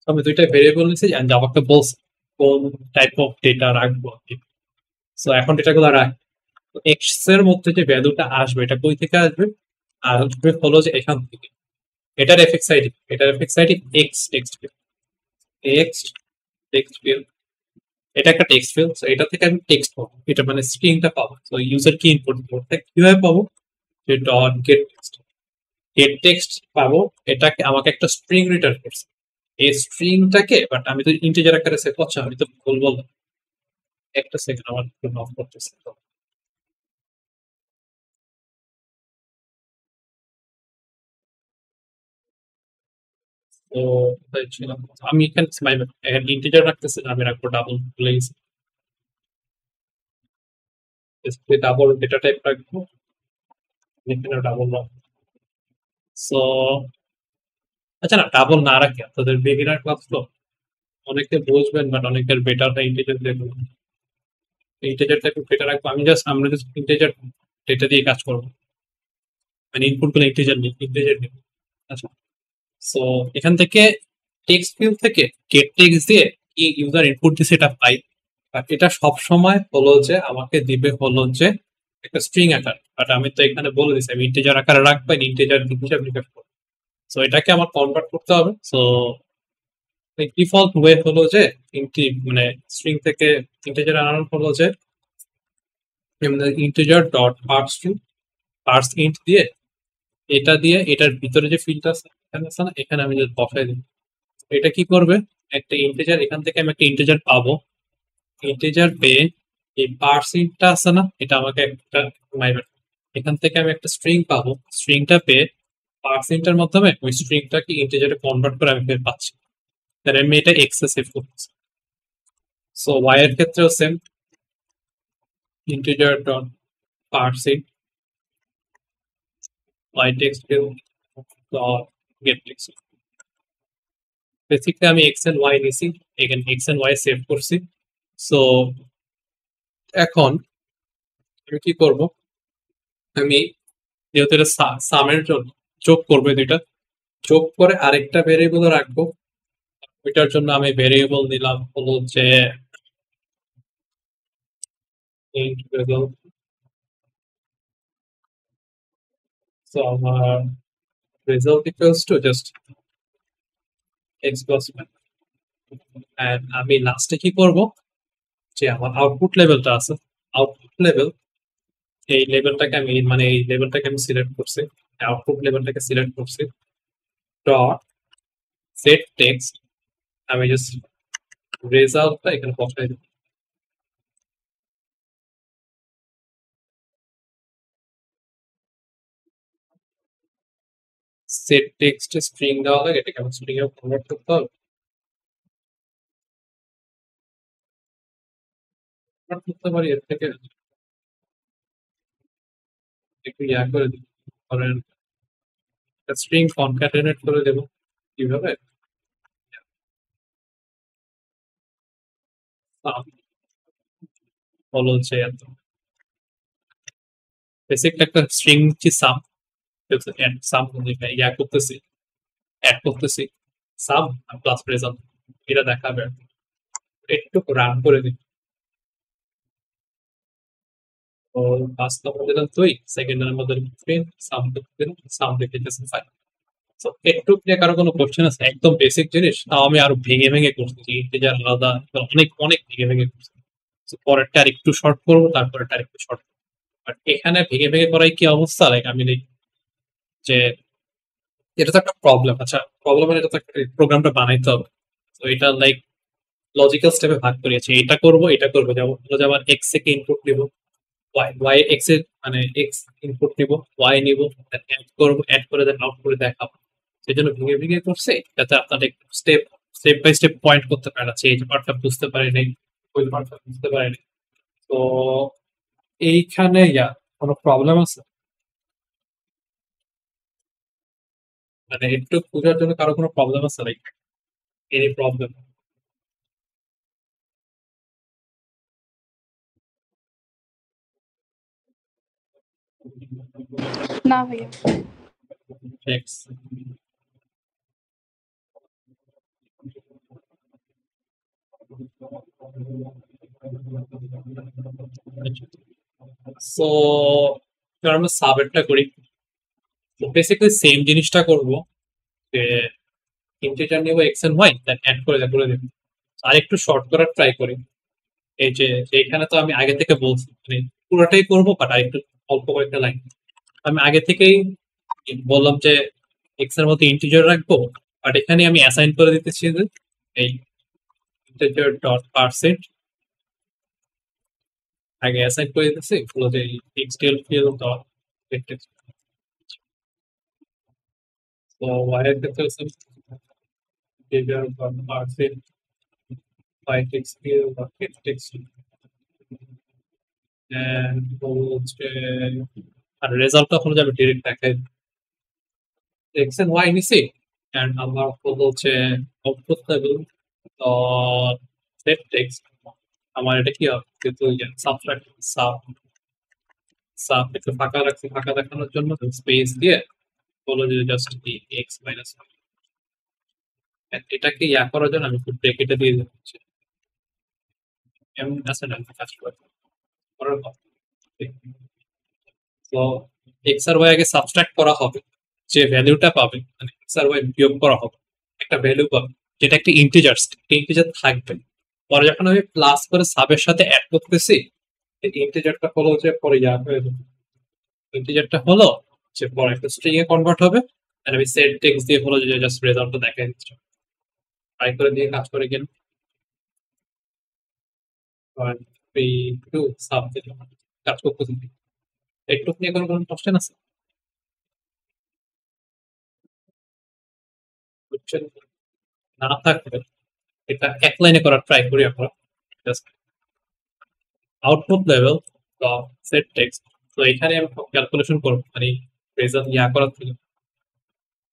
তো আমি দুইটা ভেরিয়েবল নিয়েছি, জাভাকে বলছি কোন টাইপ অফ ডেটা রাখবো। তো এখন ডেটাগুলো রাখ, এক্স এর মধ্যে যে ভ্যালুটা আসবে এটা কই থেকে আসবে, আসবে হলো যে এখান থেকে, এটার এফএক্স আইডি, এটার FX ID x text field, x text field, এটা একটা টেক্সট ফিল্ড, তো এটা থেকে আমি টেক্সট পাবো, এটা মানে স্ট্রিংটা পাবো। তো ইউজার কি ইনপুট দিব, এটা কিভাবে পাবো, যে dot get text, gate text পাবো, এটাকে আমাকে একটা স্ট্রিং রিটার্ন করছে, এই স্ট্রিংটাকে, বাট আমি তো ইন্টিজার আকারে সেভ করছি, আমি তো ভুল বললাম, একটা সেকেন্ড আমার অফ করতেছে। তো তাই ছিলাম, আমি এখানে এখানে ইন্টিজার রাখতেছি না, আমি রাখবো ডাবল, ভুলে গেছি, ডাবল ডেটা টাইপ রাখবো, এখানে ডাবল রাখবো। সো আচ্ছা, না ডাবল না রাখি, আপনাদের বিগিনার ক্লাস তো অনেকে বুঝবেন, বাট অনেকের বেটার না ইন্টিজার দেখুন, ইন্টিজার টাইপ ডেটা রাখবো, আমরা জাস্ট ইন্টিজার ডেটা দিয়ে কাজ করবো, মানে ইনপুট গুলো ইন্টিজার নিই, ইন্টিজার নিই। আচ্ছা, সো এখান থেকে টেক্সট ফিল্ড থেকে গেট টেক্সট দিয়ে কি ইউজার ইনপুট দিছে এটা পাই, আর এটা সব সময় হলো যে আমাকে দিবে হলো যে একটা স্ট্রিং আকার, বাট আমি তো এখানে বলে দিচ্ছি আমি ইন্টিজার আকারে রাখবো, ইন্টিজার হিসাবে রিকর্ড করবো। সো এটাকে আমার কনভার্ট করতে হবে। সো ডিফল্ট ওয়ে হলো যে মানে স্ট্রিং থেকে ইন্টিজার আনানো হলো যে ইন্টিজার ডট পার্স ইন্ট দিয়ে, এটা দিয়ে এটার ভিতরে যে ফিল্ড আছে এখানে আছে না, এখানে আমি জাস্ট বসাই দিই। এটা কি করবে, একটা ইন্টিজার, এখান থেকে আমি একটা ইন্টিজার পাবো, ইন্টিজার পেয়ে এই পার্সিংটা আছে না, এটা আমাকে একটা মাইবার, এখান থেকে আমি একটা স্ট্রিং পাবো, স্ট্রিংটা পেয়ে পার্সিংটার মাধ্যমে ওই স্ট্রিংটাকে ইন্টিজারে কনভার্ট করে আমি ফের পাচ্ছি, তাহলে আমি এটা এক্সে সেভ করতেছি। সো ওয়াই এর ক্ষেত্রেও same, integer dot parsing Y text dot get text, basically আমি এক্স এন্ড ওয়াই নিছি, এখানে এক্স এন্ড ওয়াই সেভ করছি। সো এখন আমি কি করব, আমি যেহেতু এটা সামের জন্য যোগ করবে দুইটা, যোগ করে আরেকটা ভেরিয়েবল রাখবো, ওইটার জন্য আমি ভেরিয়েবল দিলাম হলো যে int result। So আমার result equals to just x plus 1, and আমি লাস্টে কি করব, যে আমার আউটপুট লেভেলটা আছে, আউটপুট লেভেল, এই লেভেলটাকে আমি মানে এই লেভেলটাকে আমি সিলেক্ট করছি, আউটপুট লেভেলটাকে সিলেক্ট করছি, ডট সেট টেক্সট, আমি জাস্ট রেজাল্টটা এখানে বসাই দেব। সেট টেক্সট স্ট্রিং দেওয়া লাগে, এটাকে আমার স্ট্রিং এ কনভার্ট করতে হবে, কনভার্ট করতে পারি এর থেকে, একটু ইয়া করে দিব, ধরেন স্ট্রিং কনক্যাটেনেট করে দেব কিভাবে, সাম হলো যে এত বেসিক একটা স্ট্রিং নিচ্ছি সাম, সাম ইয়া করতেছি, অ্যাড করতেছি সাম প্লাস রেজাল্ট, এটা দেখাবে। একটু রান করে দিই। তো ফার্স্ট নাম্বার দিলাম 2, সেকেন্ড নাম্বার দিলাম 3, সাম দিলাম, সাম দেখাইতেছে 5। তো একটু নিয়ে কারো কোনো কোশ্চেন আছে? একদম বেসিক জিনিস, তাও আমি আরো ভেঙে ভেঙে করছি, ইন্টিজার আলাদা, অনেক অনেক ভেঙে ভেঙে করছি। তো পরেরটা আর একটু শর্ট করবো, তারপরেরটা আর একটু শর্ট। বাট এখানে ভেঙে ভেঙে করাই কি অবস্থা, লাইক আমি দেখি যে এটা তো একটা প্রবলেম। আচ্ছা, প্রবলেম এটা তো একটা প্রোগ্রামটা বানাইতে হবে। তো এটা লাইক লজিক্যাল স্টেপে ভাগ করিয়েছি, এটা করব এটা করবো, যেমন হলো যে আমার এক্স থেকে ইনপুট নিব, ওয়াই ওয়াই এক্স এর মানে এক্স ইনপুট নিব, ওয়াই নিব, অ্যাড করবো, অ্যাড করে দেন আউট করে দেখাবো। সেই জন্য ভেঙে ভেঙে করছে, যাতে আপনার একটু step step by step point করতে পারেন, আচ্ছা এই পার্টটা বুঝতে পারি নাই, ওই পার্টটা বুঝতে পারি নাই। তো এইখানে ইয়া কোনো প্রবলেম আছে? মানে একটু বোঝার জন্য কারো কোনো প্রবলেম আছে, লাইক এনি প্রবলেম? না ভাইয়া। এক্স, সো আমরা সাবেরটা করি, বেসিক্যালি সেম জিনিসটা করব, যে ইন্টিজার নিব X and Y, then add করে করে দেব। আর একটু শর্ট করার ট্রাই করি। এই যে যে এখানে তো আমি আগে থেকে বলছি, মানে পুরোটাই করবো, বাট আর একটু অল্প কয়েকটা লাইন আমি আগে থেকেই বললাম যে এক্স এর মধ্যে ইন্টিজার রাখবো, বাট এখানে আমি অ্যাসাইন করে দিতেছি যে এই ইন্টিজার ডট পারসেন্ট আগে অ্যাসাইন করে দিতেছি, হলো যে এক্সটিএল ফিল্ড ডট টেক্সট। তো ওয়াই এর ক্ষেত্রে হচ্ছে integer dot parse int by text field dot text, হচ্ছে আর রেজাল্টটা হলো যে আমি ডিরেক্ট দেখাই এক্স এন্ড ওয়াই নিছি, এন্ড আমার হচ্ছে আউটপুট লেভেল সেট টেক্সট। আমার এটা কি হবে, কিন্তু সাবট্রাক্ট সাব সাব একটু ফাঁকা রাখছি, ফাঁকা দেখানোর জন্য স্পেস দিয়ে বলো যে জাস্ট কি এক্স মাইনাস, এটাকে ইয়া করার জন্য আমি একটু ব্রেকেটে দিয়ে দিচ্ছি, এমন আছে না কাজ করে করার কথা। তো এক্স আর ওয়াই আগে সাবট্রাক্ট করা হবে, যে ভ্যালুটা পাবে মানে এক্স আর ওয়াই বিয়োগ করা হবে, একটা ভ্যালু পাবে যেটা একটা ইন্টিজার, ইন্টিজার থাকবে। পরে যখন আমি প্লাস করে সাবের সাথে অ্যাড করতেছি, ইন্টিজারটা হলো যে পরে ইয়া হয়ে যাবে, ইন্টিজারটা হলো যে পরে একটা স্ট্রিং এ কনভার্ট হবে, আর আমি সেট টেক্সট দিয়ে হলো যে জাস্ট রেজাল্টটা দেখাই দিচ্ছি। ট্রাই করে দিয়ে কাজ করে গেল, 1 3 2 সাব দিলাম, কাজ করতেছি। একটু নিয়ে কোনো কোনো কোশ্চেন আছে? বুঝছেন? না থাকলে এটা এক লাইনে করার ট্রাই করি আমরা। Just output level dot set text. তো এখানে আমি ক্যালকুলেশন করবো, মানে রেজাল্ট ইয়া করার থেকে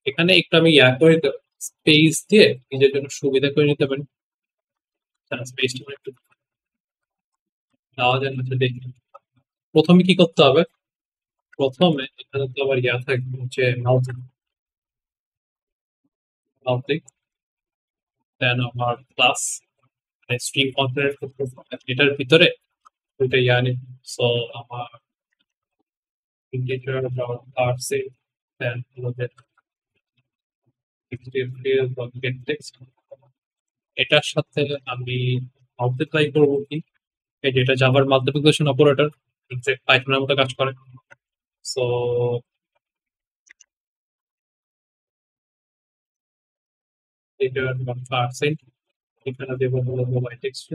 এখানে একটু আমি ইয়া করে দিতে স্পেস দিয়ে নিজের জন্য সুবিধা করে নিতে পারি। স্পেসটা একটু দেওয়া যায় না, দেখি প্রথমে কি করতে হবে। প্রথমে এখানে তো আবার ইয়া থাকবে হচ্ছে মাউথিং, মাউথিং দেন আমার ক্লাস স্ট্রিং কম্পোনেন্ট এটার ভিতরে দুইটা ইয়া নেই। সো আমার ইন্টিজার ডট পারসেন্ট দেন হলো যে গেট টেক্সট, এটার সাথে আমি মাল্টিপ্লাই করবো কি, এই যেটা জাভার মাল্টিপ্লিকেশন অপারেটর, এক্সাক্ট পাইথনের মতো কাজ করে। সো এটা পার্সেন্ট, এখানে দেবো হলো মোবাইল টেক্সট,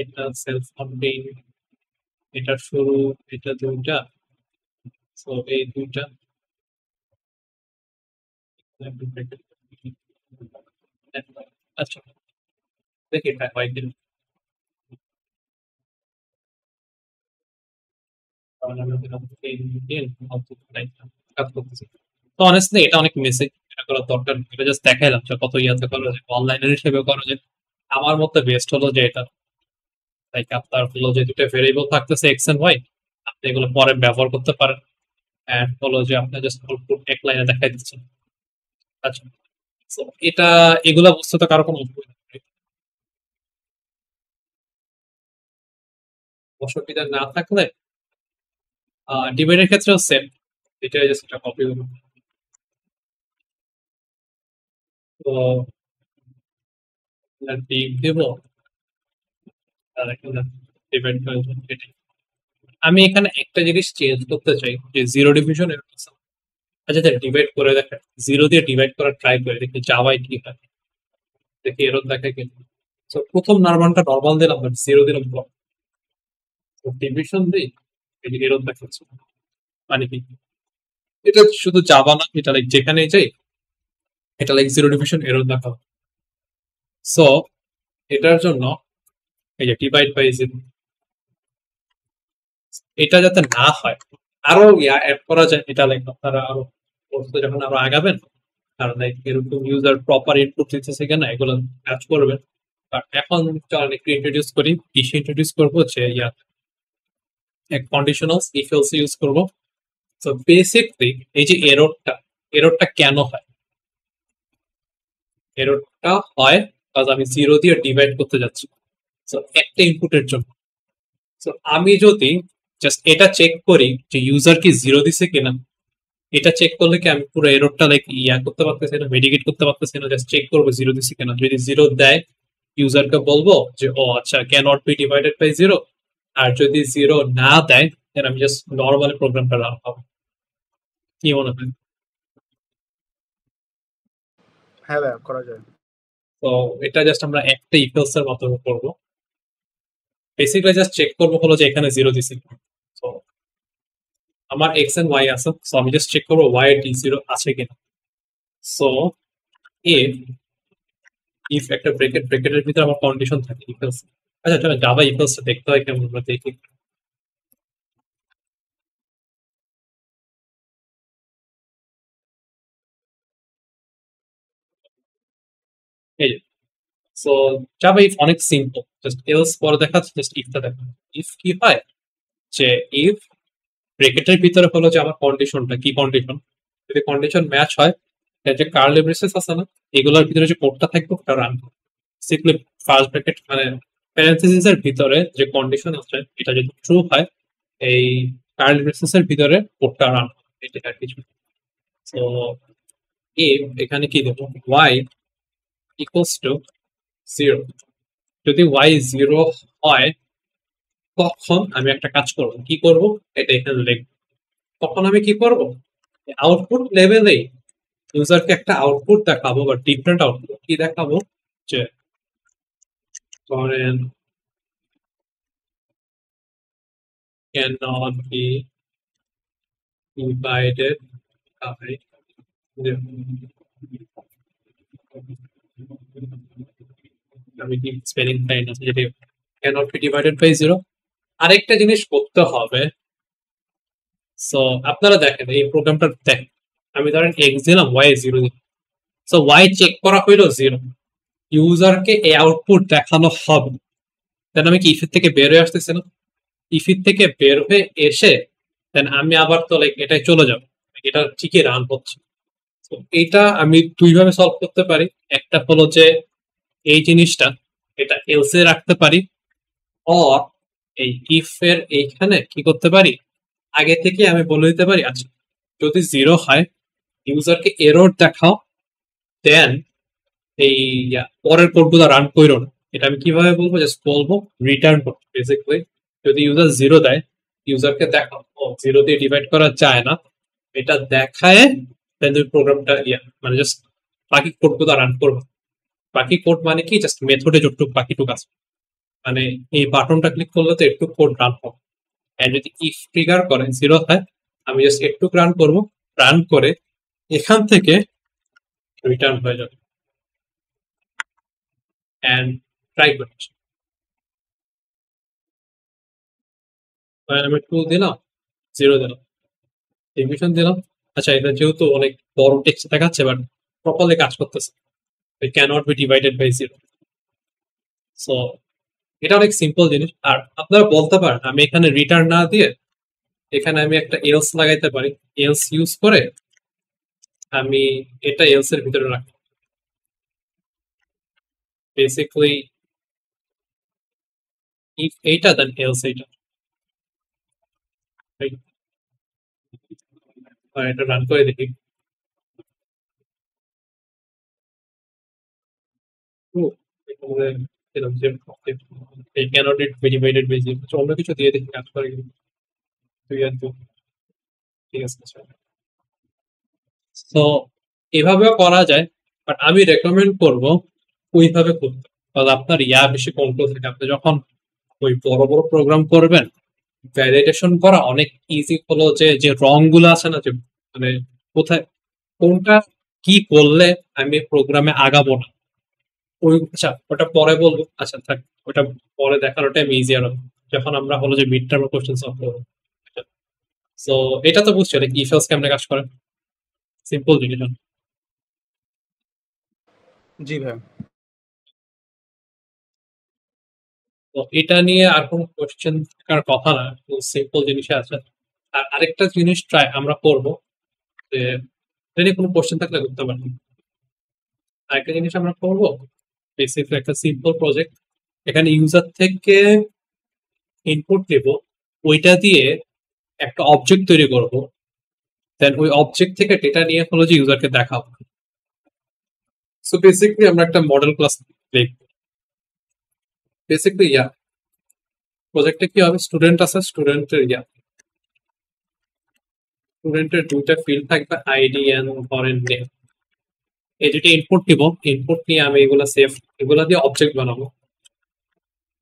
এটা সেলফ কন্টেইন, এটা শুরু, এটা দুইটা, সো এই দুইটা আচ্ছা দেখি এটা হয় কিনা। কাজ করতেছি। তো অনেস্টলি এটা অনেক মেসি, এটা করার দরকার, এটা জাস্ট দেখাইলাম যে কত ইয়াতে করো, যে অনলাইনের হিসেবে করো, যে আমার মতে বেস্ট হলো যে এটা লাইক আপনার হলো যে দুটো ভেরিয়েবল থাকতেছে এক্স এন্ড ওয়াই, আপনি এগুলো পরে ব্যবহার করতে পারেন, এন্ড হলো যে আপনি জাস্ট আউটপুট এক লাইনে দেখাই দিচ্ছেন। আচ্ছা, so এটা এগুলা বুঝতে তো কারো কোনো অসুবিধা নেই। অসুবিধা না থাকলে ডিবেটের ক্ষেত্রেও সেম, এটা জাস্ট একটা কপি হলো। তো ডিপ দেব, আর এখানে ডিবেট এটাই। আমি এখানে একটা জিনিস চেঞ্জ করতে চাই, যে জিরো ডিভিশন এরকম। আচ্ছা, ডিভাইড করে দেখা, জিরো দিয়ে ডিভাইড করার ট্রাই করে দেখি জাভায় কি হয়, দেখি এরর দেখে কি। তো প্রথম নার্বানটা নর্মাল দিলাম, বাট জিরো দিলাম ব্লক। তো ডিভিশন দিই, এরর দেখাচ্ছে, মানে কি এটা শুধু জাভা না, এটা লাইক যেখানেই যাই এটা লাইক জিরো ডিভিশন এরর দেখাবে। সো এটার জন্য এই যে ডিভাইড বাই জিরো, এটা যাতে না হয়, আরো ইয়া অ্যাড করা যায়, এটা লাইক আপনারা আরো কোর্সে যখন আরো আগাবেন, আর লাইক এরকম ইউজার প্রপার ইনপুট দিতেছে কিনা এগুলো কাজ করবেন। বাট এখন চলেন একটু ইন্ট্রোডিউস করি, কিসে ইন্ট্রোডিউস করবো, যে ইয়া এক কন্ডিশনালস ইফ এলস ইউজ করব। সো বেসিকলি এই যে এররটা, এররটা কেন হয়, এররটা হয় কারণ আমি জিরো দিয়ে ডিভাইড করতে যাচ্ছি, সো একটা ইনপুটের জন্য। সো আমি যদি জাস্ট এটা চেক করি যে ইউজার কি জিরো দিছে কিনা, এটা চেক করলে কি আমি পুরো এররটা লাইক ইয়া করতে পারতেছি না, মেডিকেট করতে পারতেছি না, জাস্ট চেক করবো জিরো দিছে কিনা। যদি জিরো দেয়, ইউজারকে বলবো যে ও আচ্ছা can not be divided by zero. আর যদি জিরো না দেয়, তাহলে আমি জাস্ট নর্মালি প্রোগ্রামটা রান পাবো। কি মনে হয়? হ্যাঁ ভাইয়া, করা যায়। তো এটা জাস্ট আমরা একটা ইকুয়ালস এর মাধ্যমে করবো। বেসিক্যালি জাস্ট চেক করবো হলো যে এখানে জিরো দিছি। তো আমার এক্স এন্ড ওয়াই আছে, সো আমি জাস্ট চেক করবো ওয়াই এর ডি জিরো আছে কিনা। সো ইফ ইফ একটা ব্রেকেটের ভিতরে আমার কন্ডিশন থাকে ইকুয়ালস। আচ্ছা চলো জাভা ইকুয়ালস দেখতে হয় কেমন, আমরা দেখি। এই যে, সো জাভা ইফ অনেক সিম্পল, জাস্ট এলস পরে দেখাচ্ছে, জাস্ট ইফটা দেখা। ইফ কি হয় যে ইফ ব্রেকেটের ভিতরে হলো যে আমার কন্ডিশনটা কি কন্ডিশন, যদি কন্ডিশন ম্যাচ হয়, এর যে কার্লি ব্রেসেস আছে না, এগুলোর ভিতরে যে কোডটা থাকবে ওটা রান করবে। সিম্পলি ফার্স্ট ব্র্যাকেট মানে প্যারেন্থেসিস এর ভিতরে যে কন্ডিশন আছে এটা যদি ট্রু হয়, এই কার্লি ব্রেসেস এর ভিতরে কোডটা রান হবে, এটা আর কিছু। তো এখানে কি দেবো, ওয়াই ইকুয়ালস টু জিরো। যদি ওয়াই জিরো হয়, তখন আমি একটা কাজ করবো, কি করব, এটা এখানে লিখবো। তখন আমি কি করব, আউটপুট লেভেলে ইউজারকে একটা আউটপুট দেখাবো, বা ডিফারেন্ট আউটপুট কি দেখাবো, যে ধরেন cannot be divided by আমি কি স্পেলিং টাই না, যেটা cannot be divided by zero। আরেকটা জিনিস করতে হবে, সো আপনারা দেখেন এই প্রোগ্রামটা দেখেন, আমি ধরেন এক্স দিলাম, ওয়াই জিরো দিলাম। সো ওয়াই চেক করা হইলো জিরো, ইউজারকে এই আউটপুট দেখানো হবে। দেন আমি কি ইফের থেকে বের হয়ে আসতেছি না, ইফির থেকে বের হয়ে এসে দেন আমি আবার তো লাইক এটাই চলে যাবো, এটা ঠিকই রান হচ্ছে। তো এইটা আমি দুই ভাবে সলভ করতে পারি। একটা হলো যে এই জিনিসটা এটা এলসে রাখতে পারি, অর এই ইফ এর এইখানে কি করতে পারি, আগে থেকে আমি বলে দিতে পারি আচ্ছা যদি জিরো হয় ইউজারকে এরর দেখাও, দেন এই পরের কোডগুলো রান করো না। এটা আমি কিভাবে বলবো, জাস্ট বলবো রিটার্ন করতে। বেসিক্যালি যদি ইউজার জিরো দেয়, ইউজারকে দেখাও ও জিরো দিয়ে ডিভাইড করা যায় না, এটা দেখায় দেন তুমি প্রোগ্রামটা মানে জাস্ট বাকি কোডগুলো রান করবে। বাকি কোড মানে কি, জাস্ট মেথডে যতটুকু বাকিটুকু আছে, মানে এই বাটনটা ক্লিক করলে তো একটু কোড রান হবে। আর যদি ইফ ট্রিগার করে জিরো হয়, আমি জাস্ট একটু রান করব, রান করে এখান থেকে রিটার্ন হয়ে যাবে। এন্ড ট্রাই করছি, আমি টু দিলাম, 0 দিলাম, ডিভিশন দিলাম। আচ্ছা, এটা যেহেতু অনেক বড় টেক্সট দেখাচ্ছে বাট প্রপারলি কাজ করতেছে, it cannot be divided by 0. So এটা অনেক সিম্পল জিনিস। আর আপনারা বলতে পারেন আমি এখানে রিটার্ন না দিয়ে এখানে আমি একটা এলস লাগাইতে পারি, এলস ইউজ করে আমি এটা এলস এর ভিতরে রাখি। বেসিক্যালি ইফ এইটা দেন এলস এইটা, right? আর এটা রান করে দেখি। এখানে দিলাম যে এই cannot be divided by 0, অন্য কিছু দিয়ে দেখি কাজ করে কিনা। 2 আর 2, ঠিক আছে। তো এভাবেও করা যায়, বাট আমি রেকমেন্ড করব ওইভাবে করতে, কারণ আপনার বেশি কন্ট্রোল থাকে। আপনি যখন ওই বড় বড় প্রোগ্রাম করবেন, ভ্যালিডেশন করা অনেক ইজি হলো যে যে রং গুলো আছে না, যে মানে কোথায় কোনটা কি করলে আমি প্রোগ্রামে আগাবো না, ওই আচ্ছা ওটা পরে বলবো। আচ্ছা থাক, ওটা পরে দেখানোটা আমি ইজিয়ার হবে যখন আমরা হলো যে মিড টার্ম কোশ্চেন সলভ করবো। তো এটা তো বুঝছো ইফ এলস কেমনে কাজ করে, সিম্পল জিনিস। জি ভাই। তো এটা নিয়ে আর কোনো কোশ্চেন থাকার কথা না, সিম্পল জিনিসে আছে। আর আরেকটা জিনিস ট্রাই আমরা করবো যে এটা নিয়ে কোনো কোশ্চেন থাকলে করতে পারি। আরেকটা জিনিস আমরা করবো, বেসিক্যালি একটা সিম্পল প্রজেক্ট, এখানে ইউজার থেকে ইনপুট নেব, ওইটা দিয়ে একটা অবজেক্ট তৈরি করব, দেন ওই অবজেক্ট থেকে ডেটা নিয়ে হলো যে ইউজারকে দেখাবো। সো বেসিক্যালি আমরা একটা মডেল ক্লাস লিখবো। বেসিক্যালি প্রজেক্টে কি হবে, স্টুডেন্ট আছে, স্টুডেন্টের দুইটা ফিল্ড থাকবে, আইডি এন্ড ধরেন নেম। এই দুটো ইনপুট নিব, ইনপুট নিয়ে আমি এগুলা সেভ, এগুলা দিয়ে অবজেক্ট বানাবো,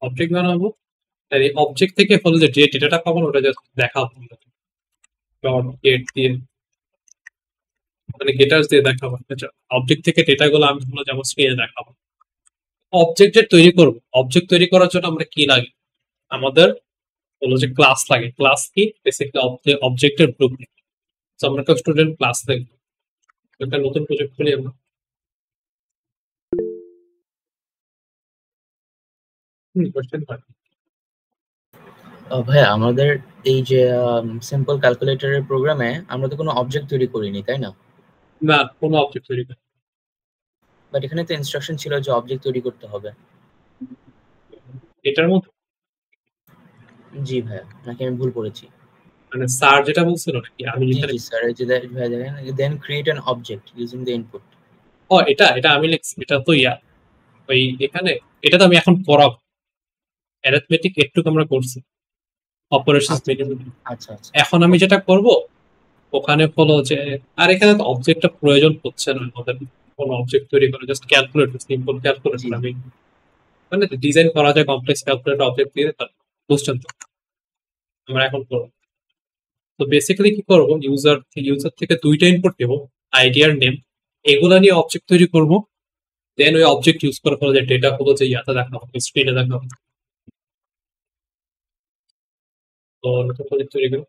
অবজেক্ট বানাবো। আর এই অবজেক্ট থেকে হলো যে ডেটাটা পাবো ওটা জাস্ট দেখাবো ডট গেট দিয়ে, মানে গেটার্স দিয়ে দেখাবো। আচ্ছা, অবজেক্ট থেকে ডেটা গুলো আমি হলো যেমন স্ক্রিনে দেখাবো। অবজেক্ট যে তৈরি করবো, অবজেক্ট তৈরি করার জন্য আমরা কি লাগে, আমাদের হলো যে ক্লাস লাগে। ক্লাস কি, বেসিক্যালি অবজেক্টের গ্রুপ। তো আমরা একটা স্টুডেন্ট ক্লাস দেখবো, একটা নতুন প্রজেক্ট খুলি আমরা। কোশ্চেন হয় ভাইয়া আমাদের এই যে সিম্পল ক্যালকুলেটরের প্রোগ্রামে আমরা তো কোনো অবজেক্ট তৈরি করিনি, তাই না? না, কোনো অবজেক্ট তৈরি করে। বাট এখানে তো ইনস্ট্রাকশন ছিল যে অবজেক্ট তৈরি করতে হবে। এটার মধ্যে জি ভাইয়া, নাকি আমি ভুল করেছি? মানে স্যার যেটা বলছিল নাকি আমি জি যেখানে, জি স্যার, এই যে ভাইয়া দেখেন, then create an object using the input. ও এটা এটা আমি লিখছি, এটা তো ওই এখানে, এটা তো আমি এখন পড়াবো। অ্যারিথমেটিক একটু আমরা করছি, অপারেশনস আচ্ছা মেনু। আচ্ছা আচ্ছা। এখন আমি যেটা করব ওখানে হলো যে, আর এখানে তো অবজেক্টটা প্রয়োজন হচ্ছে না আমাদের কোনো অবজেক্ট তৈরি করে, জাস্ট ক্যালকুলেটর, সিম্পল জি ক্যালকুলেটর আমি মানে ডিজাইন করা যায় কমপ্লেক্স ক্যালকুলেটর অবজেক্ট দিয়ে, বুঝছেন তো আমরা এখন করবো। তো বেসিক্যালি কি করবো, ইউজার থেকে দুইটা ইনপুট দেবো, আইডি আর নেম, এগুলা নিয়ে অবজেক্ট তৈরি করবো। দেন ওই অবজেক্ট ইউজ করে হলো যে ডেটা হলো যে দেখা হবে, স্ক্রিনে দেখা হবে। তো নতুন প্রজেক্ট তৈরি করবো।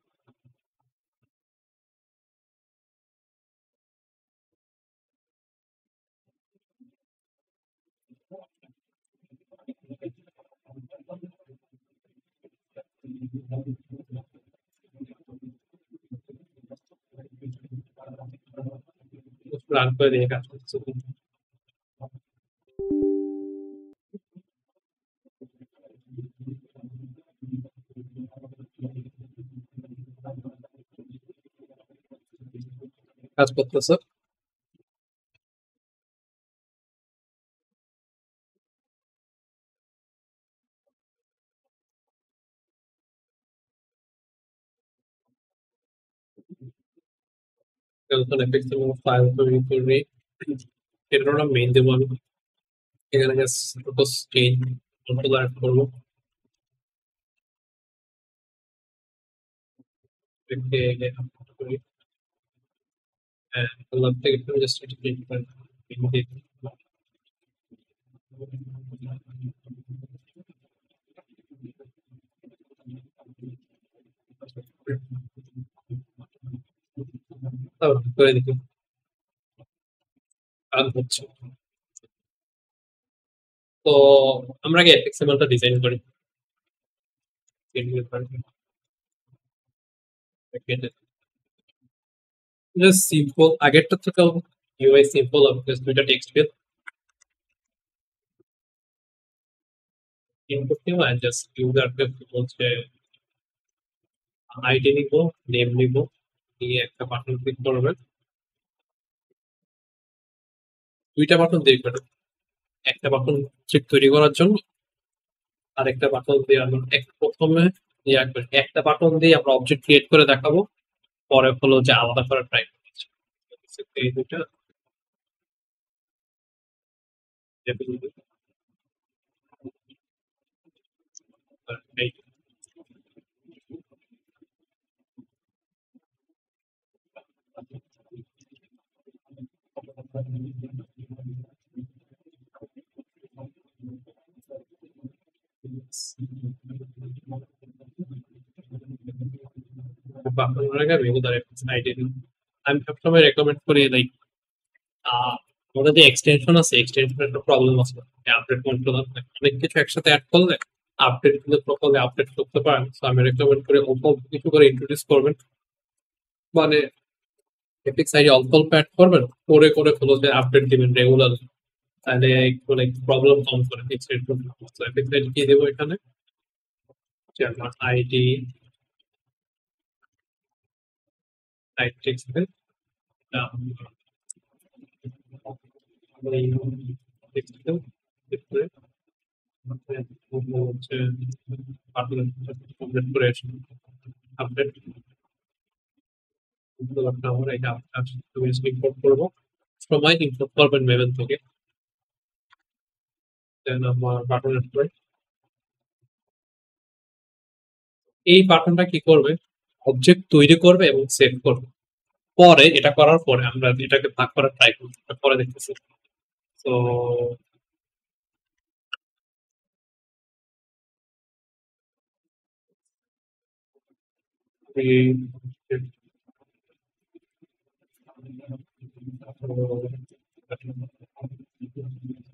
রান করে দিয়ে কাজ করতেছে। কাজ করতেছে। যখন এফেক্ট ফাইল তৈরি করে এটার ওরা মেইন দেবো আমি, এখানে জাস্ট চেঞ্জ অ্যাড করবো। এটাকে আপলোড করি, আল্লাহ থেকে জাস্ট এটা প্রিন্ট করে তারপর করে দেখি কাজ হচ্ছে। তো আমরা আগে এক্সএমএলটা ডিজাইন করি। জাস্ট সিম্পল, আগেরটা থেকেও ইউআই সিম্পল হবে, জাস্ট দুইটা টেক্সট ফিল ইনপুট নিব এন্ড জাস্ট ইউজারকে বলছে আইডি নিব, নেম নিব, নিয়ে একটা বাটন ক্লিক করবেন। দুইটা বাটন দিয়ে করবেন, একটা বাটন চেক তৈরি করার জন্য আর একটা বাটন দিয়ে আমরা প্রথমে একটা বাটন দিয়ে আমরা অবজেক্ট ক্রিয়েট করে দেখাবো, পরে হলো যে আলাদা করে ট্রাই করছি। এই দুইটা এই আমি সবসময় রেকমেন্ড করি লাইক আমাদের যে এক্সটেনশন আছে, এক্সটেনশনের একটা প্রবলেম আছে, আপডেট কন্ট্রোল অনেক কিছু একসাথে অ্যাড করলে আপডেট গুলো প্রপারলি আপডেট করতে পারেন। তো আমি রেকমেন্ড করি অল্প অল্প কিছু করে ইন্ট্রোডিউস করবেন, মানে এপিক্স আইডি অল্প অল্প অ্যাড করবেন, করে করে হলো যে আপডেট দিবেন রেগুলার, তাহলে একটু লাইক প্রবলেম কম করে ফিক্স রেট করতে। এপিক্স আইডি কি দেবো এখানে, যে আমার আইডি টেক্সট ফিল হচ্ছে আপডেট করে আপডেট আমরা এটা ইম্পোর্ট করবো, সময় ইম্পোর্ট করবেন মেভেল থেকে। দেন আমার বাটন এড করে এই বাটনটা কি করবে, অবজেক্ট তৈরি করবে এবং সেভ করবে। পরে এটা করার পরে আমরা এটাকে ভাগ করার ট্রাই করব, পরে দেখতেছি। তো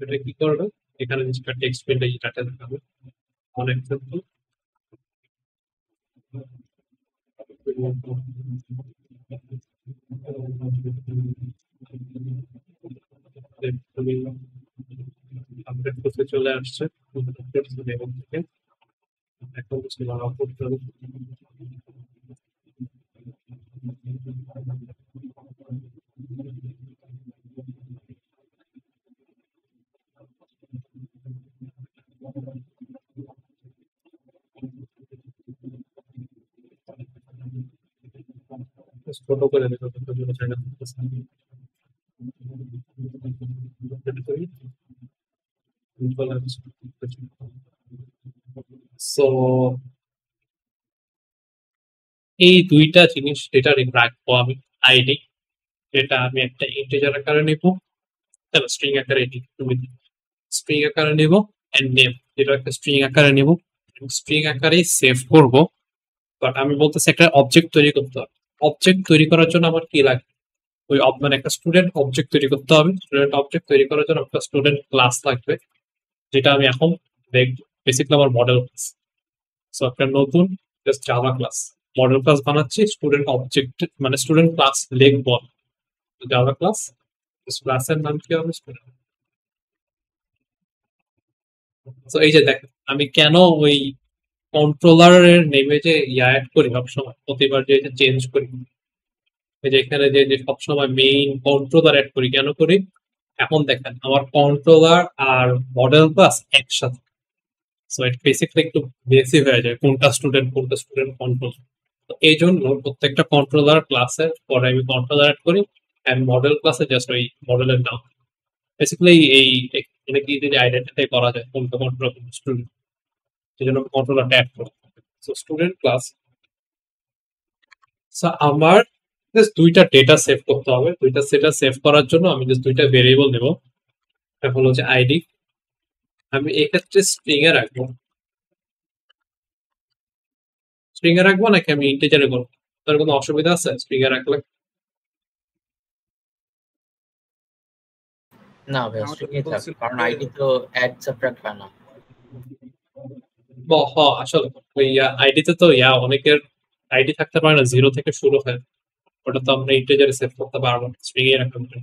এটা কি করবে, এখানে যেটা টেক্সট ফিল্ডে যেটা দেখাবে অনেক সিম্পল। আপডেট করতে চলে আসছে, এখন করতে হবে। ছোট করে দেখো জন্য জায়গা সো এই দুইটা জিনিস যেটা রাখবো আমি, আইডি যেটা আমি একটা ইন্টিজার আকারে নিব, তাহলে স্ট্রিং আকারে স্ট্রিং আকারে নিব, এন্ড নেম যেটা একটা স্ট্রিং আকারে নিব, স্ট্রিং আকারে সেভ করব। বাট আমি বলতেছি একটা অবজেক্ট তৈরি করতে হবে। অবজেক্ট তৈরি করার জন্য আমার কি লাগবে, ওই মানে একটা স্টুডেন্ট অবজেক্ট তৈরি করতে হবে। স্টুডেন্ট অবজেক্ট তৈরি করার জন্য একটা স্টুডেন্ট ক্লাস লাগবে, যেটা আমি এখন দেখব। বেসিক্যালি আমার মডেল ক্লাস, সো একটা নতুন just Java class model class বানাচ্ছি, স্টুডেন্ট অবজেক্ট মানে স্টুডেন্ট ক্লাস লিখব জাভা ক্লাস। ক্লাসের নাম কি হবে, স্টুডেন্ট। তো এই যে দেখেন আমি কেন ওই কন্ট্রোলারের নেমে যে অ্যাড করি সবসময়, প্রতিবার যে চেঞ্জ করি, এই যে এখানে যে সবসময় মেইন কন্ট্রোলার অ্যাড করি, কেন করি, এখন দেখেন আমার কন্ট্রোলার আর মডেল ক্লাস একসাথে। সো এটা বেসিক্যালি একটু বেসি হয়ে যায় কোনটা স্টুডেন্ট কন্ট্রোল। তো এই জন্য প্রত্যেকটা কন্ট্রোলার ক্লাসের পরে আমি কন্ট্রোলার অ্যাড করি, এন্ড মডেল ক্লাসে জাস্ট ওই মডেলের নাম। বেসিক্যালি এই এখানে কি যদি আইডেন্টিফাই করা যায় কোনটা কন্ট্রোলার স্টুডেন্ট, সেই জন্য কন্ট্রোলারটা অ্যাড করি। So student class. সো আমার জাস্ট দুইটা ডেটা সেভ করতে হবে, দুইটা সেটা সেভ করার জন্য আমি জাস্ট দুইটা ভেরিয়েবল নেব। একটা হলো যে আইডি, আমি এক্ষেত্রে স্ট্রিং এ রাখবো। স্ট্রিং এ রাখবো নাকি আমি ইন্টিজারে করবো, তার কোনো অসুবিধা আছে স্ট্রিং এ রাখলে? না ভাই, আমাকে স্ট্রিং এ থাক, বলছিল কারণ যে আইডি তো অ্যাড সাবট্রাক্ট হয় না। আসলে ওই আইডিতে তো অনেকের আইডি থাকতে পারে না, 0 থেকে শুরু হয়। ওটা তো আমরা ইন্টিজারে সেভ করতে পারবো না, স্ট্রিং এ রাখতে পারি।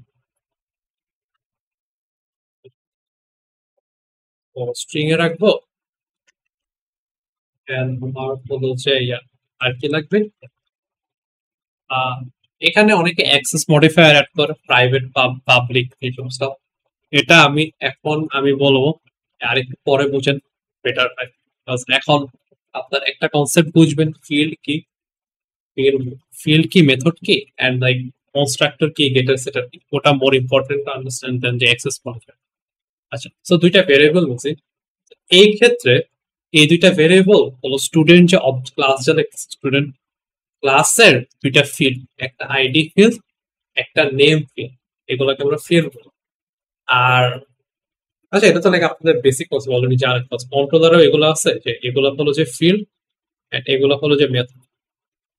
তো স্ট্রিং এ রাখবো। And আমার হলো যে আর কি লাগবে, আহ, এখানে অনেকে অ্যাক্সেস মডিফায়ার অ্যাড করে, প্রাইভেট পাবলিক এইসব stuff। এটা আমি বলবো আরেকটু পরে বুঝেন বেটার হয়। Because এখন আপনার একটা কনসেপ্ট বুঝবেন, ফিল্ড কি মেথড কি এন্ড লাইক কনস্ট্রাক্টর কি গেটার সেটার কি, ওটা more important to understand then যে অ্যাক্সেস মডিফায়ার। আচ্ছা, সো দুইটা ভেরিয়েবল বলছি। এই ক্ষেত্রে এই দুইটা ভেরিয়েবল হলো স্টুডেন্ট যে ক্লাস যা দেখতেছে, স্টুডেন্ট ক্লাসের দুইটা ফিল্ড, একটা আইডি ফিল্ড, একটা নেম ফিল্ড, এগুলোকে আমরা ফিল্ড বলি। আর আচ্ছা, এটা তো লাইক আপনাদের বেসিক কনসেপ্ট অলরেডি জানেন, কন্ট্রোলারও এগুলো আছে, যে এগুলো হলো যে ফিল্ড, এগুলো হলো যে মেথড।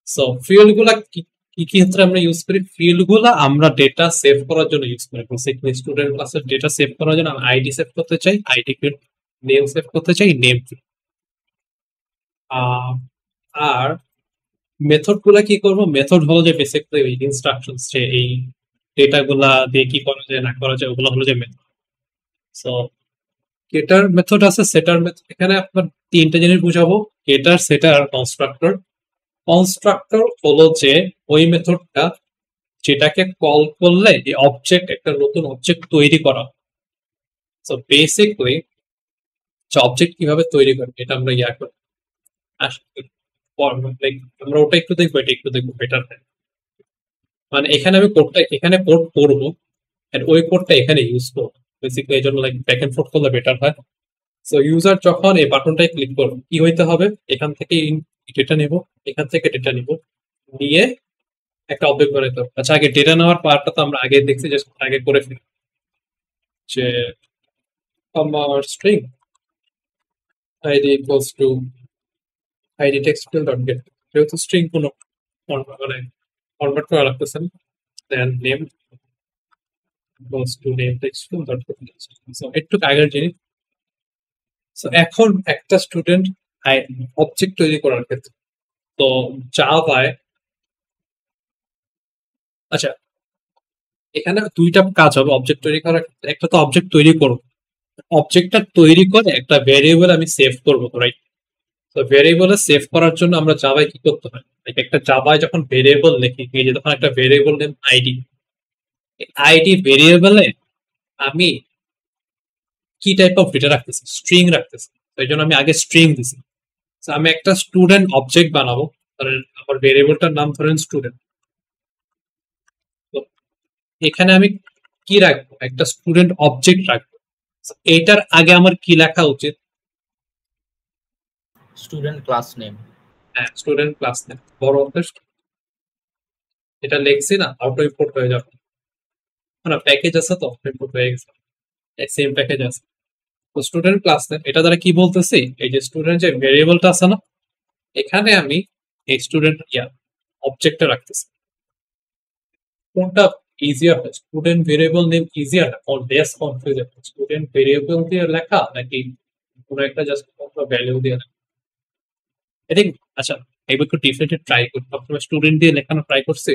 সো ফিল্ড গুলা কি কি ক্ষেত্রে আমরা ইউজ করি, ফিল্ড গুলা আমরা ডেটা সেভ করার জন্য ইউজ করি। বেসিক্যালি স্টুডেন্ট ক্লাসের ডেটা সেভ করার জন্য আমি আইডি সেভ করতে চাই, আইডি ফিল্ড, নেম সেভ করতে চাই, নেম ফিল্ড। আর মেথড গুলা কি করবো, মেথড হলো যে বেসিক্যালি ইনস্ট্রাকশনস, যে এই ডেটা গুলা দিয়ে কি করা যায় না করা যায়, ওগুলো হলো যে মেথড। সো গেটার মেথড আছে, সেটার মেথড। এখানে আপনার তিনটা জিনিস বুঝাবো, গেটার, সেটার আর কনস্ট্রাক্টর। কনস্ট্রাক্টর হলো যে ওই মেথডটা যেটাকে কল করলে এই অবজেক্ট, একটা নতুন অবজেক্ট তৈরি করা। সো বেসিক্যালি অবজেক্ট কিভাবে তৈরি করে এটা আমরা করি। আমরা ওটা একটু দেখবো, এটা একটু দেখবো বেটার। মানে এখানে আমি এখানে কোড করবো, ওই কোডটা এখানে ইউজ করবো। বেসিক্যালি এই জন্য লাইক ব্যাক এন্ড ফোর্থ করলে বেটার হয়। সো ইউজার যখন এই বাটনটায় ক্লিক করবে, কি হইতে হবে, এখান থেকে ডেটা নেব, এখান থেকে ডেটা নিব, নিয়ে একটা অবজেক্ট বানাইতে হবে। আচ্ছা, আগে ডেটা নেওয়ার পার্টটা তো আমরা আগে দেখছি, যে আগে করে ফেলি, যে আমার string ID equals to ID text field dot get. যেহেতু স্ট্রিং কোনো মানে ফরম্যাট করা লাগতেছে না, then name equals to name text field dot get. So একটু আগের জিনিস। সো এখন একটা স্টুডেন্ট অবজেক্ট তৈরি করার ক্ষেত্রে, তো জাভায়, আচ্ছা এখানে দুইটা কাজ হবে অবজেক্ট তৈরি করার ক্ষেত্রে। একটা তো অবজেক্ট তৈরি করবো, অবজেক্টটা তৈরি করে একটা ভেরিয়েবল আমি সেভ করবো, রাইট? তো ভেরিয়েবলে সেভ করার জন্য আমরা জাভায় কি করতে হয়, একটা জাভায় যখন ভেরিয়েবল লিখি, এই যে তখন একটা ভেরিয়েবল নেম আইডি, আইডি ভেরিয়েবলে আমি কি টাইপ অফ ডেটা রাখতেছি, স্ট্রিং রাখতেছি। তো এই জন্য আমি আগে স্ট্রিং দিছি। তো আমি একটা স্টুডেন্ট অবজেক্ট বানাবো, ধরেন আমার ভেরিয়েবলটার নাম ধরেন স্টুডেন্ট। তো এখানে আমি কি রাখবো, একটা স্টুডেন্ট অবজেক্ট রাখবো। এইটার আগে আমার কি লেখা উচিত, স্টুডেন্ট ক্লাস নেম। হ্যাঁ, স্টুডেন্ট ক্লাস নেম বড় অক্ষর। এটা লিখছি না, অটো ইম্পোর্ট হয়ে যাবে না, প্যাকেজ আছে তো অটো ইম্পোর্ট হয়ে গেছে, সেম প্যাকেজ আছে। তো স্টুডেন্ট ক্লাস নেম, এটা দ্বারা কি বলতেছি, এই যে স্টুডেন্ট যে ভেরিয়েবলটা আছে না, এখানে আমি এই স্টুডেন্ট অবজেক্টটা রাখতেছি। কোনটা ইজিয়ার হয়, student variable name easier or less confusing, student variable দিয়ে লেখা নাকি কোনো একটা জাস্ট ভ্যালু দিয়ে লেখা? আই থিঙ্ক, আচ্ছা এবার একটু ডিফারেন্ট ট্রাই করি। সবসময় স্টুডেন্ট দিয়ে লেখানো ট্রাই করছি,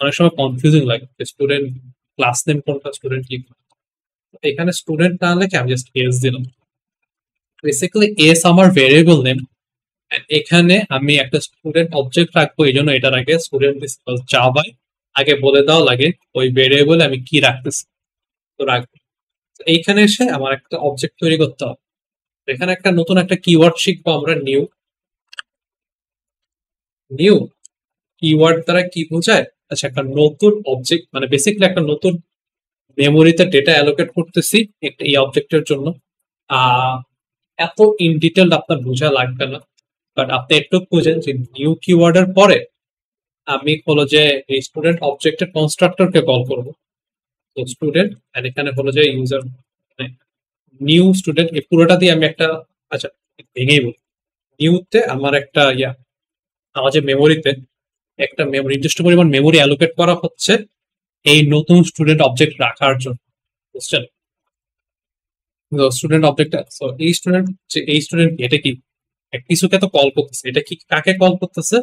অনেক সময় কনফিউজিং লাগে, স্টুডেন্ট ক্লাস নেম কোনটা, স্টুডেন্ট কি। এখানে স্টুডেন্ট না লিখে আমি জাস্ট এস দিলাম। বেসিক্যালি এস আমার ভেরিয়েবল নেম, এখানে আমি একটা স্টুডেন্ট অবজেক্ট রাখবো, এই জন্য এটার আগে স্টুডেন্ট জাভায় আগে বলে দেওয়া লাগে ওই ভেরিয়েবল আমি কি রাখতেছি, তো রাখবো। এইখানে এসে আমার একটা অবজেক্ট তৈরি করতে হবে। এখানে একটা নতুন একটা কিওয়ার্ড শিখবো আমরা, নিউ। নিউ কিওয়ার্ড দ্বারা কি বোঝায়, আচ্ছা একটা নতুন অবজেক্ট, মানে বেসিক্যালি একটা নতুন মেমোরিতে ডেটা অ্যালোকেট করতেছি একটা এই অবজেক্টের জন্য। এত ইন ডিটেল আপনার বোঝা লাগবে না, বাট আপনি একটু বুঝেন যে নিউ কিওয়ার্ডের পরে আমি হলো যে এই স্টুডেন্ট অবজেক্টের কনস্ট্রাক্টরকে কল করবো। তো স্টুডেন্ট, আর এখানে হলো যে ইউজার, নিউ স্টুডেন্ট, এই পুরোটা দিয়ে আমি একটা, আচ্ছা ভেঙেই বলি, নিউতে আমার একটা আমার যে মেমোরিতে একটা নির্দিষ্ট পরিমাণ মেমোরি অ্যালোকেট করা হচ্ছে এই নতুন স্টুডেন্ট অবজেক্ট রাখার জন্য, বুঝছেন? স্টুডেন্ট অবজেক্ট, সো এই স্টুডেন্ট, যে এই স্টুডেন্ট এটা কি কিছুকে তো কল করতেছে, এটা কি কাকে কল করতেছে?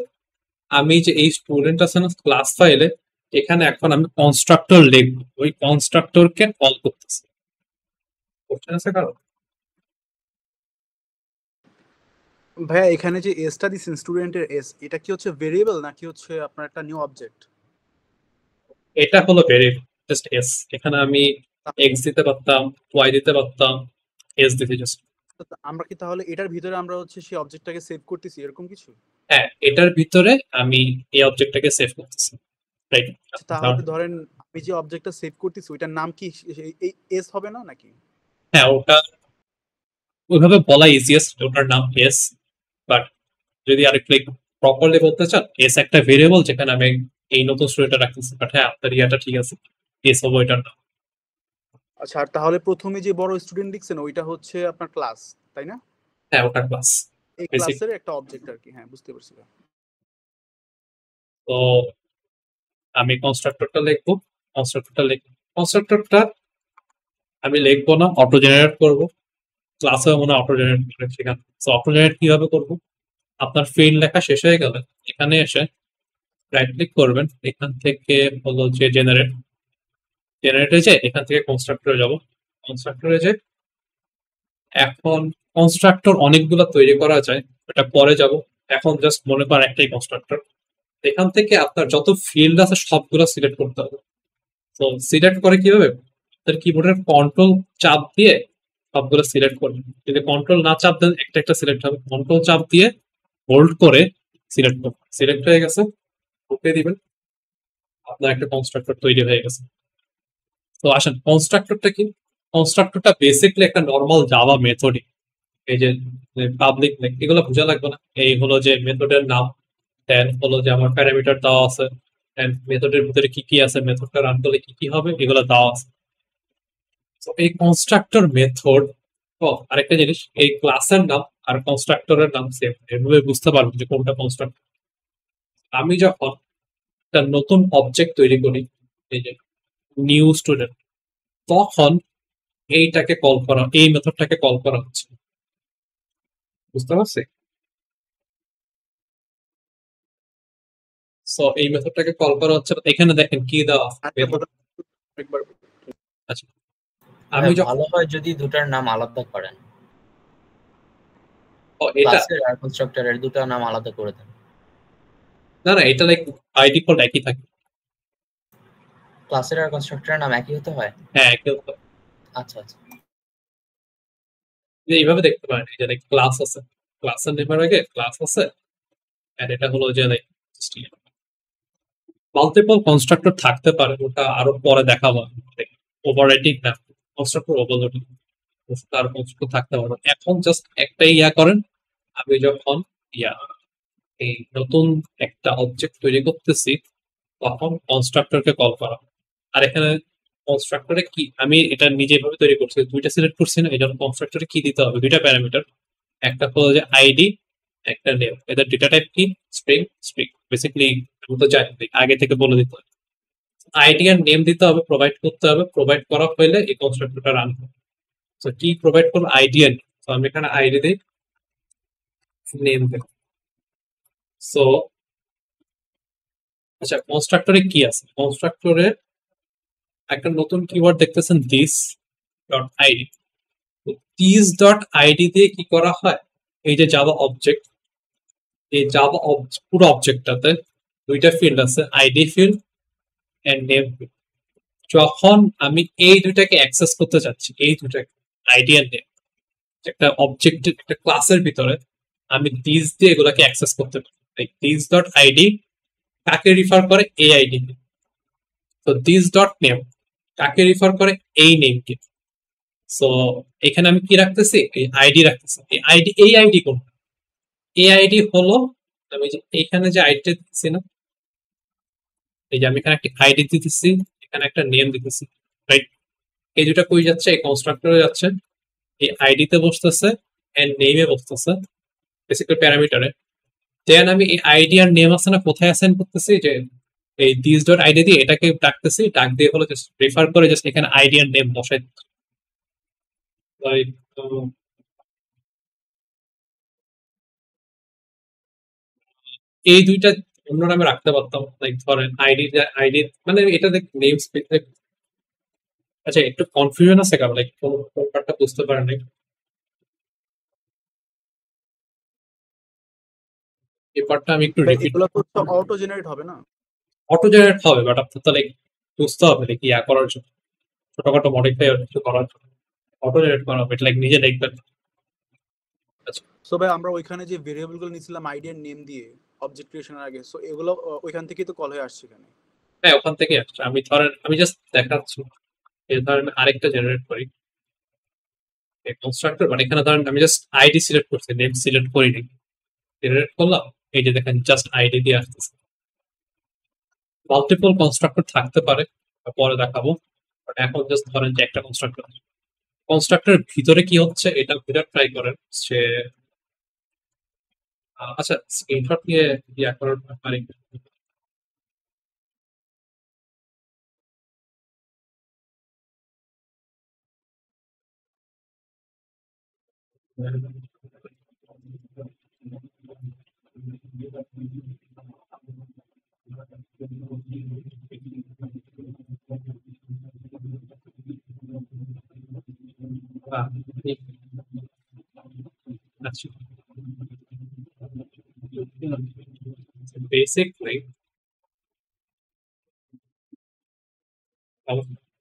আমি যে এই স্টুডেন্ট আছে না ক্লাস ফাইলে, এখানে এখন আমি কনস্ট্রাক্টর লিখবো, ওই কনস্ট্রাক্টরকে কল করতেছি। কোশ্চেন আছে কারো? ভাইয়া এখানে যে এসটা দিচ্ছেন স্টুডেন্টের এস, এটা কি হচ্ছে ভেরিয়েবল নাকি হচ্ছে আপনার একটা নিউ অবজেক্ট? এটা হলো ভেরিয়েবল, জাস্ট এস। এখানে আমি এক্স দিতে পারতাম, ওয়াই দিতে পারতাম, এস দিতে জাস্ট। আমরা কি তাহলে এটার ভিতরে আমরা হচ্ছে সেই অবজেক্টটাকে সেভ করতেছি এরকম কিছু? হ্যাঁ, এটার ভিতরে আমি এই অবজেক্টটাকে সেভ করতেছি, রাইট? তাহলে ধরেন আমি যে অবজেক্টটা সেভ করতেছি ওইটার নাম কি এই এস হবে না নাকি? হ্যাঁ, ওটা ওইভাবে বলা ইজিয়েস্ট, ওটার নাম এস। বাট যদি আরেকটু প্রপারলি বলতে চান, এস একটা ভেরিয়েবল যেখানে আমি এই নতুন স্টোরিটা রাখতেছি। বাট হ্যাঁ, আপনার ইয়াটা ঠিক আছে, এস হবো এটার নাম। আচ্ছা, আর তাহলে প্রথমে যে বড় স্টুডেন্ট লিখছেন ওইটা হচ্ছে আপনার ক্লাস, তাই না? হ্যাঁ, ওটা ক্লাস এই বেসিক। ক্লাসের একটা অবজেক্ট আর কি। হ্যাঁ, বুঝতে পারছি। তো আমি কনস্ট্রাক্টরটা লিখবো, কনস্ট্রাক্টরটা আমি লিখবো না, অটো জেনারেট করবো। ক্লাসে মনে অটো জেনারেট করে সেখানে। তো অটো জেনারেট কিভাবে করবো? আপনার ফিল্ড লেখা শেষ হয়ে গেলে এখানে এসে রাইট ক্লিক করবেন, এখান থেকে হলো যে জেনারেটরে যে এখান থেকে কনস্ট্রাক্টরে যাব। কনস্ট্রাক্টরে যে এখন কনস্ট্রাক্টর অনেকগুলো তৈরি করা যায়, এটা পরে যাব। এখন জাস্ট মনে করেন একটাই কনস্ট্রাক্টর। এখান থেকে আপনার যত ফিল্ড আছে সবগুলো সিলেক্ট করতে হবে। তো সিলেক্ট করে কিভাবে? আপনার কিবোর্ডের কন্ট্রোল চাপ দিয়ে সবগুলো সিলেক্ট করবেন। যদি কন্ট্রোল না চাপ দেন একটা একটা সিলেক্ট হবে, কন্ট্রোল চাপ দিয়ে হোল্ড করে সিলেক্ট করবেন। সিলেক্ট হয়ে গেছে, ওকে দিবেন, আপনার একটা কনস্ট্রাক্টর তৈরি হয়ে গেছে। তো আসেন, কনস্ট্রাক্টরটা কি? কনস্ট্রাক্টরটা বেসিকলি একটা নর্মাল জাভা মেথডই। এই যে পাবলিক এগুলো বোঝা লাগবে না। এই হলো যে মেথডের নাম, দেন হলো যে আমার প্যারামিটার দেওয়া আছে, দেন মেথডের ভিতরে কি কি আছে, মেথডটা রান করলে কি কি হবে, এগুলো দেওয়া আছে। তো এই কনস্ট্রাক্টর মেথড, ও আরেকটা জিনিস, এই ক্লাসের নাম আর কনস্ট্রাক্টরের নাম সেম, এভাবে বুঝতে পারবো যে কোনটা কনস্ট্রাক্টর। আমি যখন একটা নতুন অবজেক্ট তৈরি করি, এই যে নিউ স্টুডেন্ট, তখন এইটাকে কল করা, এই মেথডটাকে কল করা হচ্ছে। বুঝতে পারছি? সো এই মেথডটাকে কল করা হচ্ছে। এখানে দেখেন কি দেওয়া আছে আচ্ছা, method। একবার আচ্ছা, আমি যখন ভালো হয় যদি দুটার নাম আলাদা করেন, এটা ক্লাসের আর কনস্ট্রাক্টরের দুটার নাম আলাদা করে দেন। না না, এটা লাইক বাই ডিফল্ট একই থাকে। ক্লাসের আর কনস্ট্রাক্টরের নাম একই হতে হয়? হ্যাঁ, একই হতে হয়। আচ্ছা আচ্ছা। যে এইভাবে দেখতে পারেন, এই যে লাইক ক্লাস আছে, ক্লাসের নেমের আগে ক্লাস আছে, আর এটা হলো যে লাইক মাল্টিপল কনস্ট্রাক্টর থাকতে পারে, ওটা আরো পরে দেখাবো। ওভাররাইটিং না, কনস্ট্রাক্টর ওভারলোডিং, তার কনস্ট্রাক্টর থাকতে পারে। এখন জাস্ট একটাই ইয়া করেন, আমি যখন ইয়া এই নতুন একটা অবজেক্ট তৈরি করতেছি তখন কনস্ট্রাক্টরকে কল করা। আর এখানে কনস্ট্রাক্টরে কি, আমি এটা নিজে ভাবে তৈরি করছি, দুইটা সিলেক্ট করছি না, এই জন্য কনস্ট্রাক্টরে কি দিতে হবে, দুইটা প্যারামিটার। একটা হলো যে আইডি, একটা নেম। এদের ডেটা টাইপ কি? স্ট্রিং। স্ট্রিং বেসিক্যালি আমি তো জানি, আগে থেকে বলে দিতে হবে। আইডি আর নেম দিতে হবে, প্রোভাইড করতে হবে। প্রোভাইড করা হলে এই কনস্ট্রাক্টরটা রান হবে। তো কি প্রোভাইড করবো? আইডি আর নেম। তো আমি এখানে আইডি দিই, নেম দিই। সো আচ্ছা, কনস্ট্রাক্টরে কি আছে? কনস্ট্রাক্টরে একটা নতুন কিওয়ার্ড দেখতেছেন, this dot ID. This dot ID দিয়ে কি করা হয়? এই যে জাভা অবজেক্ট, এই জাভা পুরো অবজেক্টটাতে দুইটা ফিল্ড আছে, ID field and name field. যখন আমি এই দুইটাকে অ্যাক্সেস করতে চাচ্ছি, এই দুইটাকে আইডি এন্ড নেম, একটা অবজেক্টের একটা ক্লাসের ভিতরে আমি দিস দিয়ে এগুলাকে অ্যাক্সেস করতে পারি। দিস ডট আইডি কাকে রিফার করে? এই আইডি কে। তো দিস ডট নেম কাকে রিফার করে? এই নেমকে। সো এখানে আমি কি রাখতেছি? এই আইডি রাখতেছি। এই আইডি কোনটা? এই আইডি হলো, আমি যে এখানে যে আইডি দিতেছি না, এই যে আমি এখানে একটা আইডি দিতেছি, এখানে একটা নেম দিতেছি, রাইট? এই দুটা কই যাচ্ছে? এই কনস্ট্রাক্টরে যাচ্ছে, এই আইডি তে বসতেছে এন্ড নেমে বসতেছে, বেসিক্যালি প্যারামিটারে। দেন আমি এই আইডি আর নেম আছে না, কোথায় অ্যাসাইন করতেছি? যে এই দিস ডট আইডি দিয়ে এটাকে ডাকতেছি, ডাক দিয়ে হলো জাস্ট রেফার করে জাস্ট এখানে আইডি আর নেম বসাই দিচ্ছি। লাইক এই দুইটা অন্য নামে রাখতে পারতাম, লাইক ধরেন আইডি মানে এটা দেখ নেম স্পেসিফিক। আচ্ছা একটু কনফিউশন আছে কারণ লাইক কোন কোন পার্টটা বুঝতে পারেন নাই, এই পার্টটা আমি একটু ভাই রিপিট। এগুলো তো অটো জেনারেট হবে না? অটো জেনারেট হবে বাট আপনার তো লাইক বুঝতে হবে লাইক ইয়া করার জন্য, ছোটখাটো মডিফাই কিছু করার জন্য অটো জেনারেট করা হবে, এটা লাইক নিজে দেখবেন। আচ্ছা সো ভাই আমরা ওইখানে যে ভেরিয়েবল গুলো নিছিলাম আইডি এর নেম দিয়ে অবজেক্ট ক্রিয়েশনের আগে, সো এগুলো ওইখান থেকেই তো কল হয়ে আসছে এখানে। হ্যাঁ ওখান থেকে আসছে, আমি ধরেন আমি জাস্ট দেখাচ্ছি। এই ধরেন আমি আরেকটা জেনারেট করি কনস্ট্রাক্টর, মানে এখানে ধরেন আমি জাস্ট আইডি সিলেক্ট করছি, নেম সিলেক্ট করিনি, জেনারেট করলাম। এই যে দেখেন জাস্ট আইডি দিয়ে আসতেছে। মাল্টিপল কনস্ট্রাক্টর থাকতে পারে, পরে দেখাবো, বাট এখন জাস্ট ধরেন যে একটা কনস্ট্রাক্টর। কনস্ট্রাক্টরের ভিতরে কি হচ্ছে এটা ভিতরে ট্রাই করেন যে আচ্ছা স্ক্রিনশট নিয়ে ইয়া করার পারি। আচ্ছা বেসিকলি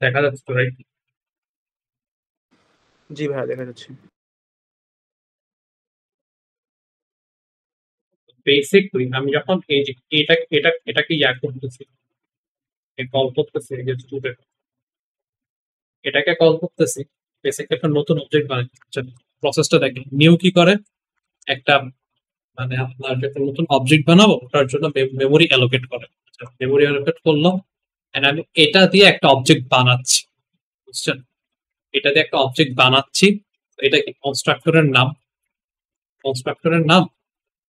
দেখা যাচ্ছে তো রাইট? জি ভাইয়া দেখা যাচ্ছে। বেসিকলি আমি যখন এই যে এটাকে ইয়া করতেছি, কল করতেছি এই যে স্টুডেন্ট, এটাকে কল করতেছি, বেসিকলি একটা নতুন অবজেক্ট বানাচ্ছি। প্রসেসটা দেখেন, নিউ কি করে, একটা মানে আপনার একটা নতুন অবজেক্ট বানাবো ওটার জন্য মেমোরি অ্যালোকেট করে। মেমোরি অ্যালোকেট করলো এন্ড আমি এটা দিয়ে একটা অবজেক্ট বানাচ্ছি, বুঝছেন? এটা দিয়ে একটা অবজেক্ট বানাচ্ছি, এটা কি কনস্ট্রাক্টরের নাম, কনস্ট্রাক্টরের নাম।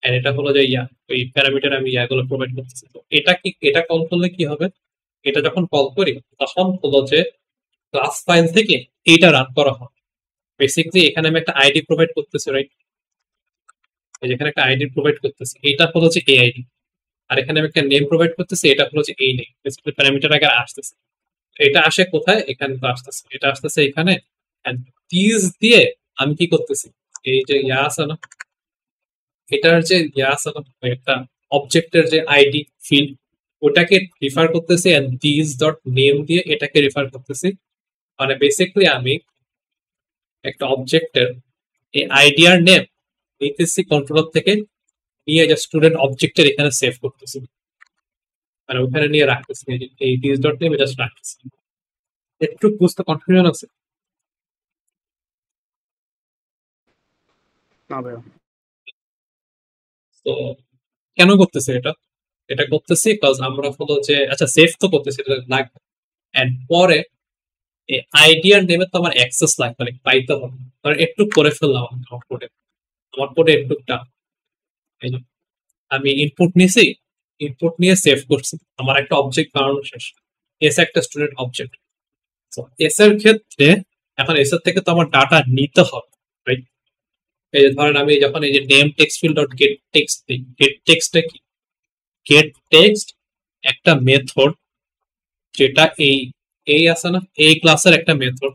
এন্ড এটা হলো যে ইয়া ওই প্যারামিটার আমি ইয়াগুলো প্রোভাইড করতেছি। তো এটা কি, এটা কল করলে কি হবে, এটা যখন কল করি তখন হলো যে ক্লাস ফাইল থেকে এইটা রান করা হয়। বেসিক্যালি এখানে আমি একটা আইডি প্রোভাইড করতেছি রাইট, এই যেখানে একটা আইডি প্রোভাইড করতেছি, এটা হলো যে এই আইডি, আর এখানে আমি একটা নেম প্রোভাইড করতেছি, এটা হলো যে এই নেম। বেসিক্যালি প্যারামিটার আগে আসতেছে, এটা আসে কোথায়, এখানে তো আসতেছে, এটা আসতেছে এখানে। এন্ড দিস দিয়ে আমি কি করতেছি, এই যে ইয়া আছে না, এটার যে ইয়া আছে না, ওই একটা অবজেক্টের যে আইডি ফিল্ড, ওটাকে রিফার করতেছি এন্ড দিস ডট নেম দিয়ে এটাকে রিফার করতেছি। মানে বেসিক্যালি আমি একটা অবজেক্টের এই আইডিয়ার নেম নিতেছি কন্ট্রোলার থেকে, নিয়ে যে স্টুডেন্ট অবজেক্টের এখানে সেভ করতেছি, মানে ওখানে নিয়ে রাখতেছি, এই দিস ডট নেম জাস্ট রাখতেছি। একটু বুঝতে কনফিউশন আছে? না ভাইয়া। তো কেন করতেছে এটা, এটা করতেছি বিকজ আমরা হলো যে আচ্ছা সেভ তো করতেছি, এটা লাগবে। এন্ড পরে এই আইডিয়ার নেমে তো আমার অ্যাক্সেস লাগবে, মানে পাইতে হবে। কারণ একটু করে ফেললাম আমার কোডে, আমার কোডে একটুটা এই যে আমি ইনপুট নিয়েছি, ইনপুট নিয়ে সেভ করছি, আমার একটা অবজেক্ট বানানো শেষ। এস একটা স্টুডেন্ট অবজেক্ট। এস এর ক্ষেত্রে এখন এস এর থেকে তো আমার ডাটা নিতে হবে রাইট। এই যে ধরেন আমি যখন এই যে name text field dot get text দিই, গেট টেক্সটটা কি, গেট টেক্সট একটা মেথড, যেটা এই এই আছে না এই ক্লাসের একটা মেথড,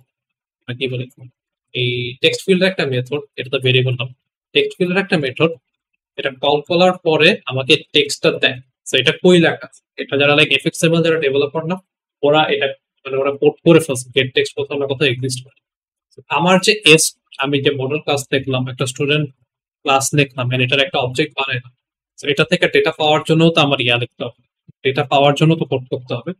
কি বলে এই টেক্সট ফিল্ডের একটা মেথড, এটা তো ভেরিয়েবল নাম, টেক্সট ফিল্ডের একটা মেথড, এটা কল করার পরে আমাকে টেক্সটটা দেয়। সো এটা কই লেখা, এটা যারা লাইক এফএক্সএমএল যারা ডেভেলপার না, ওরা এটা মানে ওরা কোড করে ফেলছে, গেট টেক্সট কোথাও না কোথাও এক্সিস্ট করে। আমার যে এস, আমি যে মডেল ক্লাস দেখলাম, একটা স্টুডেন্ট ক্লাস লিখলাম, এটার একটা অবজেক্ট বানাইলাম, এটা থেকে ডেটা পাওয়ার জন্য তো আমার ইয়া লিখতে হবে, ডেটা পাওয়ার জন্য তো কোড করতে হবে।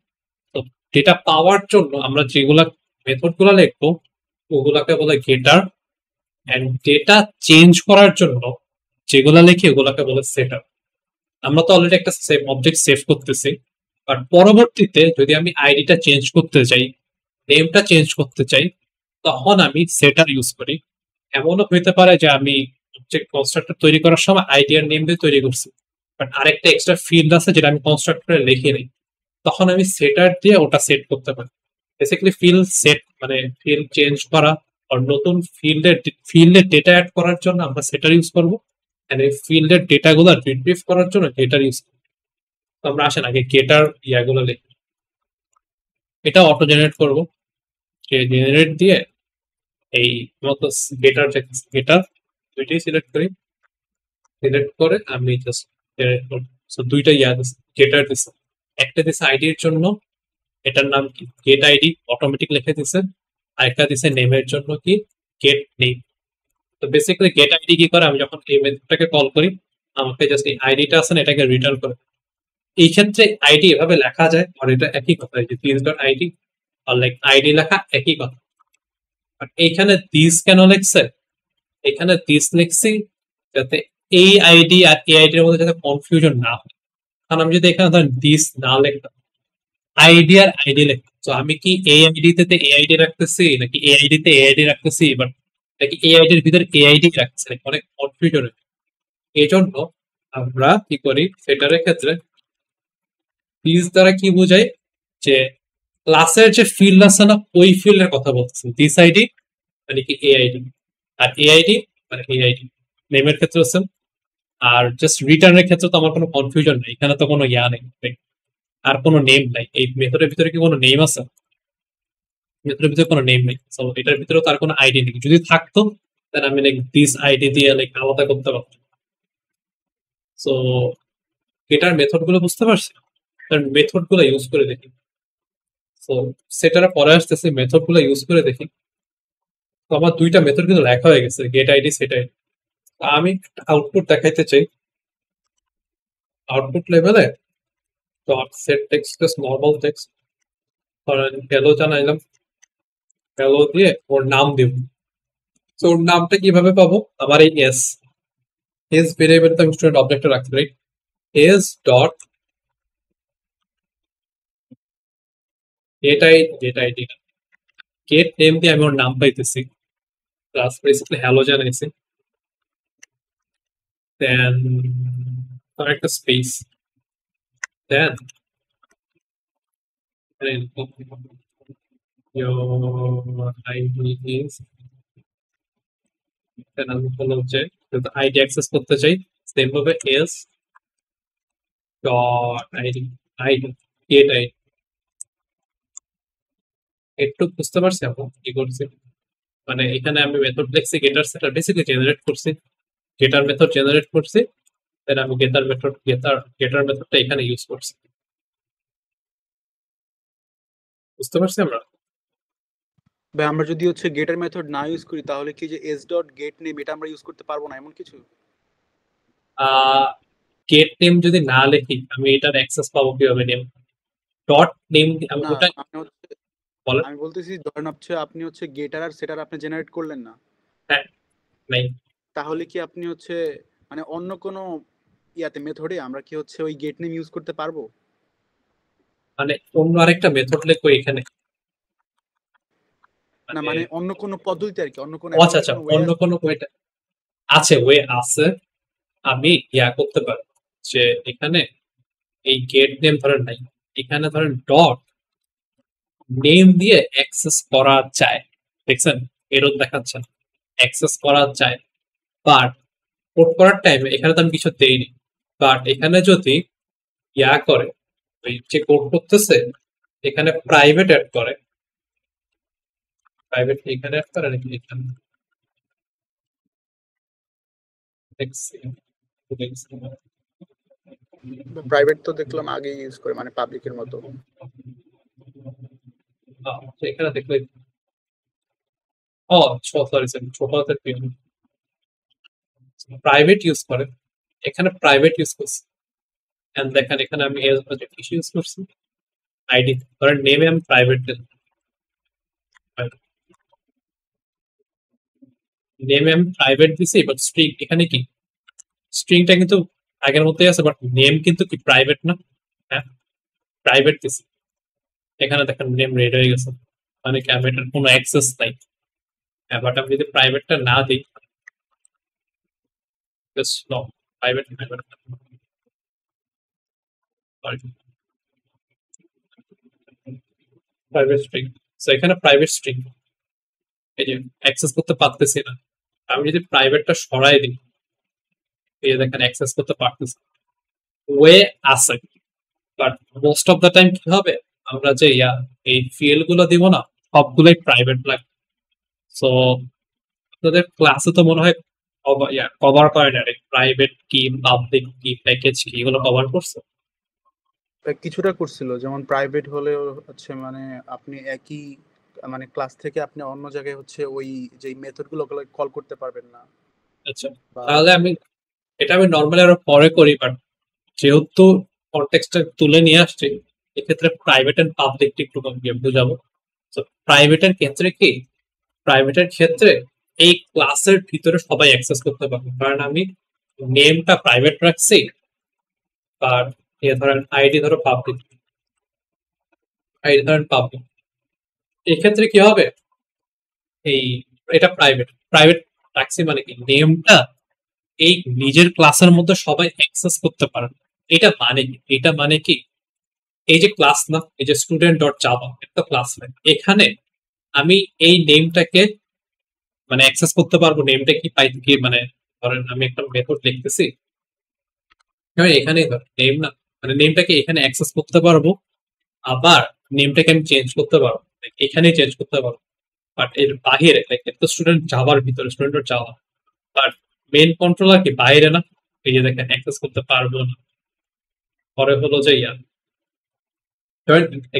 তো ডেটা পাওয়ার জন্য আমরা যেগুলা মেথড গুলা লিখবো ওগুলাকে বলে গেটার, এন্ড ডেটা চেঞ্জ করার জন্য যেগুলা লিখি ওগুলাকে বলে সেটার। আমরা তো অলরেডি একটা সেভ অবজেক্ট সেভ করতেছি, বাট পরবর্তীতে যদি আমি আইডিটা চেঞ্জ করতে চাই, নেমটা চেঞ্জ করতে চাই, তখন আমি সেটার ইউজ করি। এমনও হইতে পারে যে আমি অবজেক্ট কনস্ট্রাক্টর তৈরি করার সময় আইডিয়ার নেম দিয়ে তৈরি করছি, বাট আরেকটা এক্সট্রা ফিল্ড আছে যেটা আমি কনস্ট্রাক্টরে লিখে নিই, তখন আমি সেটার দিয়ে ওটা সেট করতে পারি। বেসিক্যালি ফিল্ড সেট মানে ফিল্ড চেঞ্জ করা আর নতুন ফিল্ডের ডেটা অ্যাড করার জন্য আমরা সেটার ইউজ করবো, এন্ড এই ফিল্ডের ডেটাগুলো রিট্রিভ করার জন্য গেটার ইউজ করবো। তো আমরা আসেন আগে গেটার ইয়াগুলো লিখি। এটা অটো জেনারেট করবো, জেনারেট দিয়ে এই মতো গেটার দুইটাই সিলেক্ট করি, সিলেক্ট করে আমি জাস্ট জেনারেট করবো। সো দুইটা ইয়া দিচ্ছে, গেটার দিচ্ছে, একটা দিচ্ছে আইডির জন্য, এটার নাম কি গেট আইডি অটোমেটিক লিখে দিচ্ছে, আর একটা দিচ্ছে নেমের জন্য কি গেট নেম। তো বেসিক্যালি গেট আইডি কি করে, আমি যখন এই মেথডটাকে কল করি আমাকে জাস্ট এই আইডিটা আছে না এটাকে রিটার্ন করে। এই ক্ষেত্রে আইডি এভাবে লেখা যায়, আর এটা একই কথা, যে দিস ডট আইডি আর লাইক আইডি লেখা একই কথা। আর এইখানে দিস কেন লিখছে, এখানে দিস লিখছি যাতে এই আইডি আর এই আইডির মধ্যে যাতে কনফিউশন না হয়। কারণ আমি যদি এখানে ধরেন দিস না লিখতাম, আইডি আর আইডি লিখতাম, তো আমি কি এই আইডিতে এই আইডি রাখতেছি নাকি এই আইডিতে এই আইডি রাখতেছি, বাট নাকি এই আইডির ভিতরে এই আইডি রাখছে, অনেক কনফিউশন হয়। এই জন্য আমরা কি করি, সেটার ক্ষেত্রে দিস দ্বারা কি বোঝায়, যে ক্লাসের যে ফিল্ড আছে না ওই ফিল্ডের কথা বলতেছি, দিস আইডি মানে কি এ আইডি, আর এ আইডি মানে এ আইডি নেমের ক্ষেত্রে হচ্ছে। আর জাস্ট রিটার্নের ক্ষেত্রে তো আমার কোনো কনফিউশন নেই, এখানে তো কোনো ইয়া নেই, আর কোনো নেম নাই। এই মেথডের ভিতরে কি কোনো নেম আছে, মেথডের ভিতরে কোনো নেম নেই, সো এটার ভিতরে তার কোনো আইডি নেই। যদি থাকতো তাহলে আমি লাইক দিস আইডি দিয়ে লাইক আলাদা করতে পারতাম। সো এটার মেথড গুলো বুঝতে পারছি, তার মেথড গুলো ইউজ করে দেখি। সো সেটার পরে আসতেছে মেথড গুলো ইউজ করে দেখি। তো আমার দুইটা মেথড কিন্তু লেখা হয়ে গেছে, গেট আইডি সেট আইডি। আমি আউটপুট দেখাইতে চাই, আউটপুট লেভেলে dot set text plus normal text, ধরেন হ্যালো জানাইলাম, হ্যালো দিয়ে ওর নাম দিব। তো ওর নামটা কিভাবে পাবো, আমার এই এস ভেরিয়েবল তো আমি স্টুডেন্ট অবজেক্টে রাখছি, right? S dot get ID get name দিয়ে আমি ওর নাম পাইতেছি, প্লাস বেসিক্যালি হ্যালো জানাইছি, দেন একটা space, then your ID is, then আমি হলো যে আইডি অ্যাক্সেস করতে চাই, সেম ভাবে S dot ID ID get ID. একটু বুঝতে পারছি আপু কি করছি, মানে এখানে আমি মেথড লিখছি গেটার সেটার বেসিক্যালি জেনারেট করছি, গেটার মেথড জেনারেট করছি, দেন আমি গেটার মেথডটা এখানে ইউজ করছি। বুঝতে পারছি আমরা? ভাই আমরা যদি হচ্ছে গেটের মেথড না ইউজ করি তাহলে কি যে এস ডট গেট নেম এটা আমরা ইউজ করতে পারবো না এমন কিছু? গেট নেম যদি না লিখি আমি এটার অ্যাক্সেস পাবো কিভাবে? নেম ডট নেম আমি না ওটা আমি হচ্ছে বলেন। আমি বলতেছি ধরেন হচ্ছে আপনি হচ্ছে গেটার আর সেটার আপনি জেনারেট করলেন না, হ্যাঁ, নাই তাহলে কি আপনি হচ্ছে মানে অন্য কোনো ইয়াতে মেথডে আমরা কি হচ্ছে ওই গেট নেম ইউজ করতে পারবো? মানে অন্য আরেকটা মেথড লিখবো এখানে, না মানে মানে অন্য কোনো পদ্ধতিতে আর কি, অন্য কোনো আচ্ছা আচ্ছা কোনো ওয়ে অন্য কোনো ওয়েটা আছে, ওয়ে আছে। আমি ইয়া করতে পারি যে এখানে এই গেট নেম ধরেন নাই, এখানে ধরেন ডট নেম দিয়ে অ্যাক্সেস করা যায়, দেখছেন এরর দেখাচ্ছে অ্যাক্সেস করা যায়, বাট কোড করার টাইমে এখানে তো আমি কিছু দেইনি। বাট এখানে যদি ইয়া করে, ওই যে কোড করতেছে এখানে প্রাইভেট অ্যাড করে, প্রাইভেট এখানে অ্যাড করে নাকি এখানে দেখছি, প্রাইভেট তো দেখলাম আগে ইউজ করে মানে পাবলিকের মতো। এখানে দেখলে ও সরি সরি ছোট হাতের প্রাইভেট ইউজ করে, এখানে প্রাইভেট ইউজ করছে, এন্ড দেখেন এখানে আমি এস প্রজেক্ট ইস্যু ইউজ করছি, আইডি ধরেন নেমে আমি প্রাইভেট দিলাম, নেমে আমি প্রাইভেট দিছি, বাট স্ট্রিং এখানে কি স্ট্রিংটা কিন্তু আগের মতোই আছে, বাট নেম কিন্তু কি প্রাইভেট না? হ্যাঁ প্রাইভেট দিছি, এখানে দেখেন নেম রেড হয়ে গেছে, মানে কি আমি এটার কোনো অ্যাক্সেস নাই। হ্যাঁ বাট আমি যদি প্রাইভেটটা না দিই, just no private private string, so এখানে প্রাইভেট স্ট্রিং এই যে অ্যাক্সেস করতে পারতেছি না। আমি যদি প্রাইভেটটা সরাই দিই, এই যে দেখেন অ্যাক্সেস করতে পারতেছি, ওয়ে আছে, but most of the time কি হবে, আমরা যে এই ফিল্ড গুলো দিব না, সবগুলোই প্রাইভেট লাগবে। সো আপনাদের ক্লাসে তো মনে হয় কভার করে না প্রাইভেট কি, পাবলিক কি, প্যাকেজ কি, এগুলো কভার করছে। কিছুটা করছিল, যেমন প্রাইভেট হলেও হচ্ছে মানে আপনি একই মানে ক্লাস থেকে আপনি অন্য জায়গায় হচ্ছে ওই যে মেথডগুলো কল করতে পারবেন না। আচ্ছা, বা তাহলে এটা আমি নর্মালি আরো পরে করি, বাট যেহেতু কনটেক্সটটা তুলে নিয়ে আসছি, এক্ষেত্রে প্রাইভেট এন্ড পাবলিক একটু বুঝাবো। তো প্রাইভেটের ক্ষেত্রে কি, প্রাইভেটের ক্ষেত্রে এই ক্লাসের ভিতরে সবাই অ্যাক্সেস করতে পারবে, কারণ আমি নেমটা প্রাইভেট রাখছি, আর ধরেন আইডি ধরো পাবলিক, আইডি ধরেন পাবলিক। এক্ষেত্রে কি হবে, এই এটা প্রাইভেট প্রাইভেট রাখছি মানে কি, নেমটা এই নিজের ক্লাসের মধ্যে সবাই অ্যাক্সেস করতে পারে। এটা মানে কি, এটা মানে কি, এই যে ক্লাস না, এই যে স্টুডেন্ট ডট জাভা একটা ক্লাস নেই, এখানে আমি এই নেমটাকে মানে অ্যাক্সেস করতে পারবো। নেমটা কি পাই কি, মানে ধরেন আমি একটা মেথড লিখতেছি, এখানেই ধর নেম না, মানে নেমটাকে এখানে অ্যাক্সেস করতে পারবো, আবার নেমটাকে আমি চেঞ্জ করতে পারবো, এখানেই চেঞ্জ করতে পারবো। বাট এর বাহিরে লাইক একটা স্টুডেন্ট জাভার ভিতরে, student dot Java, but main controller কি বাইরে না, এই যে দেখেন অ্যাক্সেস করতে পারবো না। পরে হলো যে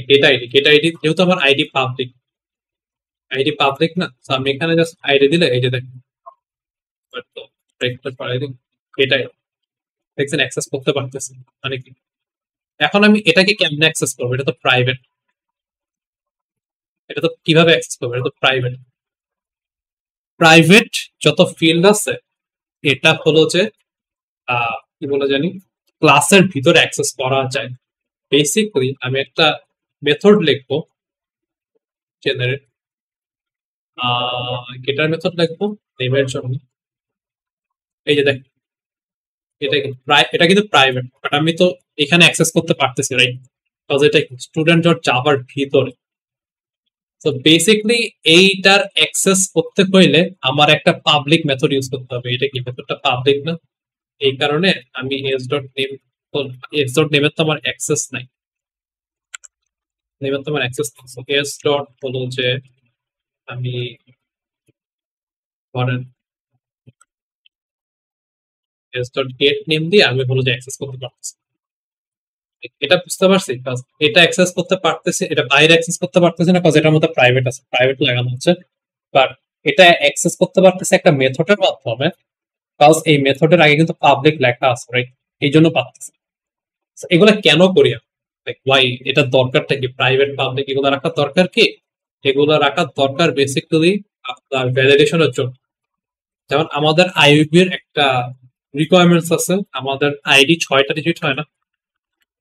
গেট আইডি যেহেতু আমার আইডি পাবলিক না, তো আমি এখানে জাস্ট আইডি দিলে এই যে দেখেন গেট আইডি দেখছেন অ্যাক্সেস করতে পারতেছি। মানে কি, এখন আমি এটাকে কেমনে অ্যাক্সেস করবো, এটা তো প্রাইভেট, এটা তো কিভাবে অ্যাক্সেস করবো, এটা তো প্রাইভেট। প্রাইভেট যত ফিল্ড আছে, এটা হলো যে কি বলে জানি, ক্লাসের ভিতরে অ্যাক্সেস করা যায়। বেসিক্যালি আমি একটা মেথড লিখবো, জেনারেট গেটার মেথড লিখবো নেমের জন্য। এই যে দেখ, এটা কিন্তু প্রাইভেট, বাট আমি তো এখানে অ্যাক্সেস করতে পারতেছি, রাইট? বিকজ এটা স্টুডেন্ট ডট জাভার ভিতরে। তো বেসিক্যালি এইটার অ্যাক্সেস করতে হইলে আমার একটা পাবলিক মেথড ইউজ করতে হবে। এটা কি মেথডটা পাবলিক না, এই কারণে আমি এস ডট নেমের তো আমার অ্যাক্সেস নাই, নেমের তো আমার অ্যাক্সেস নাই। এস ডট হলো যে আমি ধরেন এস ডট গেট নেম দিয়ে আমি হলো যে অ্যাক্সেস করতে পারতেছি। এটা বুঝতে পারছি, এটা অ্যাক্সেস করতে পারতেছি, এটা বাইরে অ্যাক্সেস করতে পারতেছি না, কারণ এটার মধ্যে প্রাইভেট আছে, প্রাইভেট লাগানো হচ্ছে। বাট এটা অ্যাক্সেস করতে পারতেছে একটা মেথডের মাধ্যমে, কারণ এই মেথডের আগে কিন্তু পাবলিক লেখা আছে, রাইট? এই জন্য পারতেছে। এগুলা কেন করি আমি, ওয়াই, এটার দরকারটা কি, প্রাইভেট পাবলিক এগুলো রাখার দরকার কি? এগুলো রাখার দরকার বেসিক্যালি আপনার ভ্যালিডেশনের জন্য। যেমন আমাদের আইইউবি এর একটা রিকোয়ারমেন্টস আছে, আমাদের আইডি 6টা ডিজিট হয় না,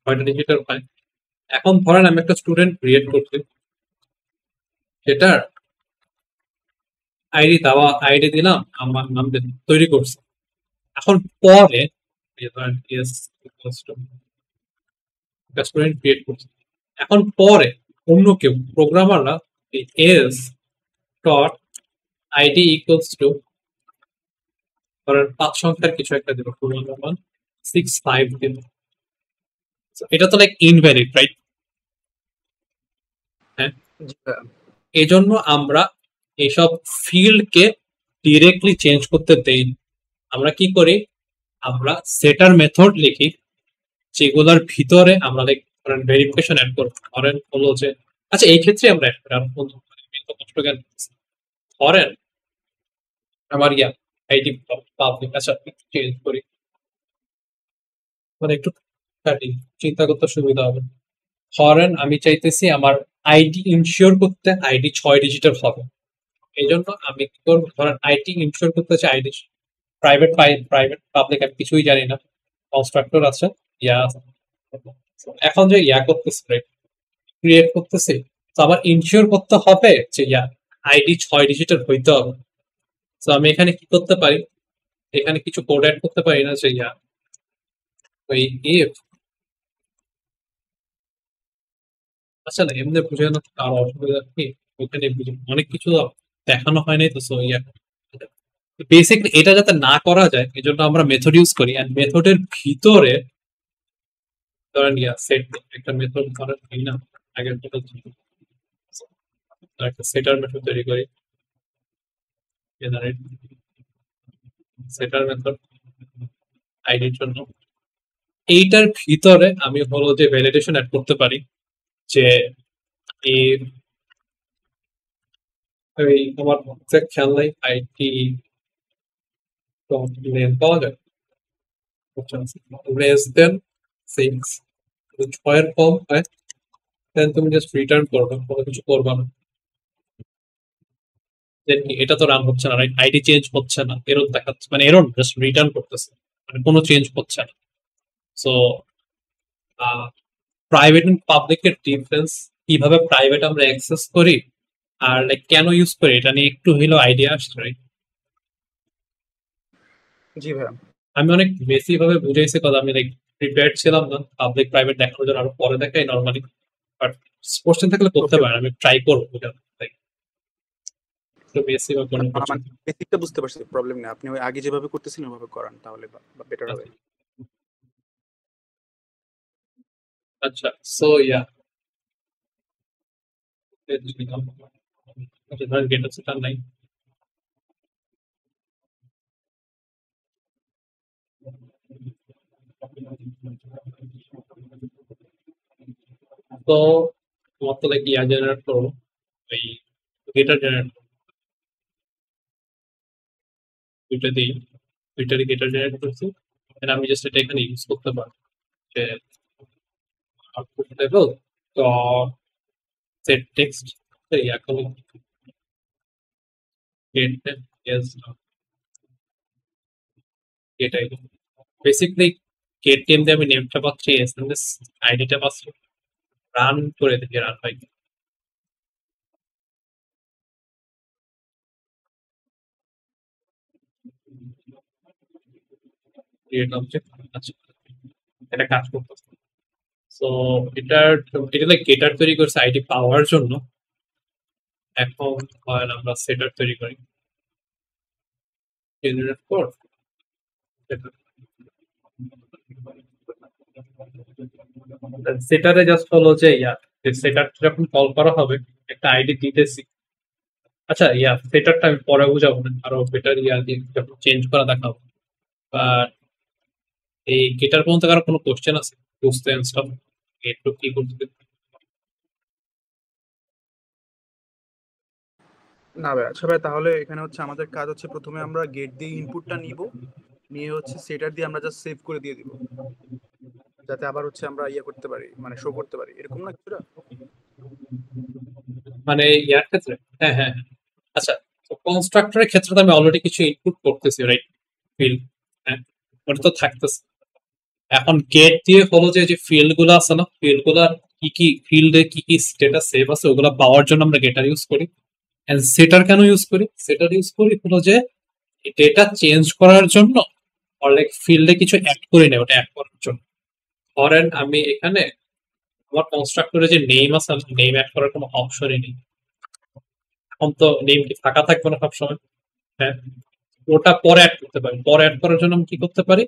6টা ডিজিটের হয়। এখন ধরেন আমি একটা স্টুডেন্ট ক্রিয়েট করছি, সেটার আইডি দিলাম, আমার নাম তৈরি করছি। এখন পরে ধরেন স্টুডেন্ট ক্রিয়েট করছি, এখন পরে অন্য কেউ প্রোগ্রামাররা এই S dot ID equals two ধরেন 5 সংখ্যার কিছু একটা দিল, 21165 দিল। এটা তো লাইক ইনভ্যালিড, রাইট? হ্যাঁ, এই জন্য আমরা এইসব ফিল্ডকে ডিরেক্টলি চেঞ্জ করতে দেই। আমরা কি করি, আমরা সেটার মেথড লিখি, যেগুলোর ভিতরে আমরা লাইক ধরেন ভেরিফিকেশন অ্যাড করব। ধরেন হলো যে, আচ্ছা এই ক্ষেত্রে আমরা অ্যাড করি, ধরেন আমার আইডি পাবলিক, আচ্ছা একটু চেঞ্জ করি, মানে একটু চিন্তা করতে সুবিধা হবে। ধরেন আমি চাইতেছি আমার আইডি ইনশিওর করতে আইডি 6 ডিজিটের হবে। এই জন্য আমি কি করবো, ধরেন আইডি ইনশিওর করতে চাই আইডি প্রাইভেট পাবলিক আমি কিছুই জানি না, কনস্ট্রাক্টর আছে, আছে। এখন যে করতেছি, ক্রিয়েট করতেছি, তো আবার ইনশিওর করতে হবে যে আইডি 6 ডিজিটের হইতে হবে। তো আমি এখানে কি করতে পারি, এখানে কিছু কোড অ্যাড করতে পারি না, যে ওই ইফ, আচ্ছা না এমনি বুঝে না কারো অসুবিধা কি, ওখানে অনেক কিছু দেখানো হয় নাই তো, সো বেসিকলি এটা যাতে না করা যায় এই জন্য আমরা মেথড ইউজ করি। এন্ড মেথডের ভিতরে ধরেন সেট একটা মেথড ধরেন এই না আগের মেথড একটা সেটার মেথড তৈরি করি, জেনারেট সেটার মেথড আইডির জন্য। এইটার ভিতরে আমি হলো যে ভ্যালিডেশন অ্যাড করতে পারি যে এই আমার খেয়াল নাই আইটি নেম পাওয়া যায় লেস দেন 6, 6 কম হয় দেন তুমি জাস্ট রিটার্ন করবে, কোনো কিছু করবা না। দেন কি এটা তো রান হচ্ছে না, রাইট? আইডি চেঞ্জ হচ্ছে না, এরর দেখাচ্ছে, মানে এরর জাস্ট রিটার্ন করতেছে, মানে কোনো চেঞ্জ হচ্ছে না। সো প্রাইভেট এন্ড পাবলিকের ডিফারেন্স, কিভাবে প্রাইভেট আমরা অ্যাক্সেস করি আর লাইক কেন ইউজ করি, এটা নিয়ে একটু হইলো আইডিয়া আসছে, রাইট? জি ভাইয়া। আমি অনেক বেশি ভাবে বুঝাইছি কথা, আমি লাইক প্রিপেয়ার্ড ছিলাম না পাবলিক প্রাইভেট দেখানোর জন্য, আরো পরে দেখাই নর্মালি। বাট কোশ্চেন থাকলে করতে ওকে, পারেন, আমি ট্রাই করবো বুঝাতে, লাইক একটু বেশি বা কোনো কোশ্চেন। মানে বেসিকটা বুঝতে পারছি, প্রবলেম নেই। আপনি ওই আগে যেভাবে করতেছিলেন ওভাবে করান, তাহলে বেটার হবে। আচ্ছা, সো ধরেন গেট আছে তার নাই, তো তোমার তো লাইক জেনারেট করবো, ওই গেটার জেনারেট দুইটা দিই, দুইটারই গেটার জেনারেট করছি। And আমি জাস্ট এটা এখানে ইউজ করতে পারি যে আউটপুট লেভেল তো সেট টেক্সট এখন get yes get ID, basically get টেম দিয়ে আমি নেমটা পাচ্ছি, এসএমএস আইডিটা পাচ্ছি, রান করে দেখি রান হয় কি। ক্রিয়েট অবজেক্ট, আচ্ছা এটা কাজ করতেছে। সো এটা লাইক গেটার তৈরি করছে আইডি পাওয়ার জন্য। এখন আমরা সেটার তৈরি করি, জেনারেট কোড সেটারে জাস্ট হলো যে সেটার যখন কল করা হবে একটা আইডি দিতেছি। আচ্ছা সেটারটা আমি পরে বুঝাবো না, আরো বেটার দিয়ে যখন চেঞ্জ করা দেখাবো। বাট এই গেটার পর্যন্ত কারো কোনো কোশ্চেন আছে বুঝতে স্টপ গেট কি করতে? না ভাই, আচ্ছা ভাই, তাহলে এখানে হচ্ছে আমাদের কাজ হচ্ছে প্রথমে আমরা গেট দিয়ে ইনপুটটা নিব, নিয়ে হচ্ছে সেটার দিয়ে আমরা জাস্ট সেভ করে দিয়ে দিব, যাতে আবার হচ্ছে আমরা করতে পারি, মানে শো করতে পারি, এরকম না কিছুটা? মানে ক্ষেত্রে হ্যাঁ হ্যাঁ হ্যাঁ। আচ্ছা, তো কনস্ট্রাক্টরের ক্ষেত্রে তো আমি অলরেডি কিছু ইনপুট করতেছি, রাইট? ফিল্ড, হ্যাঁ ওটা তো থাকতেছে। এখন গেট দিয়ে হলো যে ফিল্ড গুলো আছে না, ফিল্ড গুলার কি কি ফিল্ডে কি কি স্ট্যাটাস সেভ আছে ওগুলা পাওয়ার জন্য আমরা গেটার ইউজ করি। এন্ড সেটার কেন ইউজ করি? সেটার ইউজ করি হলো যে ডেটা চেঞ্জ করার জন্য, আর লাইক ফিল্ডে কিছু অ্যাড করি না, ওটা অ্যাড করার জন্য। ধরেন আমি এখানে আমার কনস্ট্রাক্টরে যে নেম আছে, নেম অ্যাড করার কোনো অপশনই নেই। এখন তো নেম কি ফাঁকা থাকবে না সবসময়? হ্যাঁ, ওটা পরে অ্যাড করতে পারি। পরে অ্যাড করার জন্য আমি কি করতে পারি?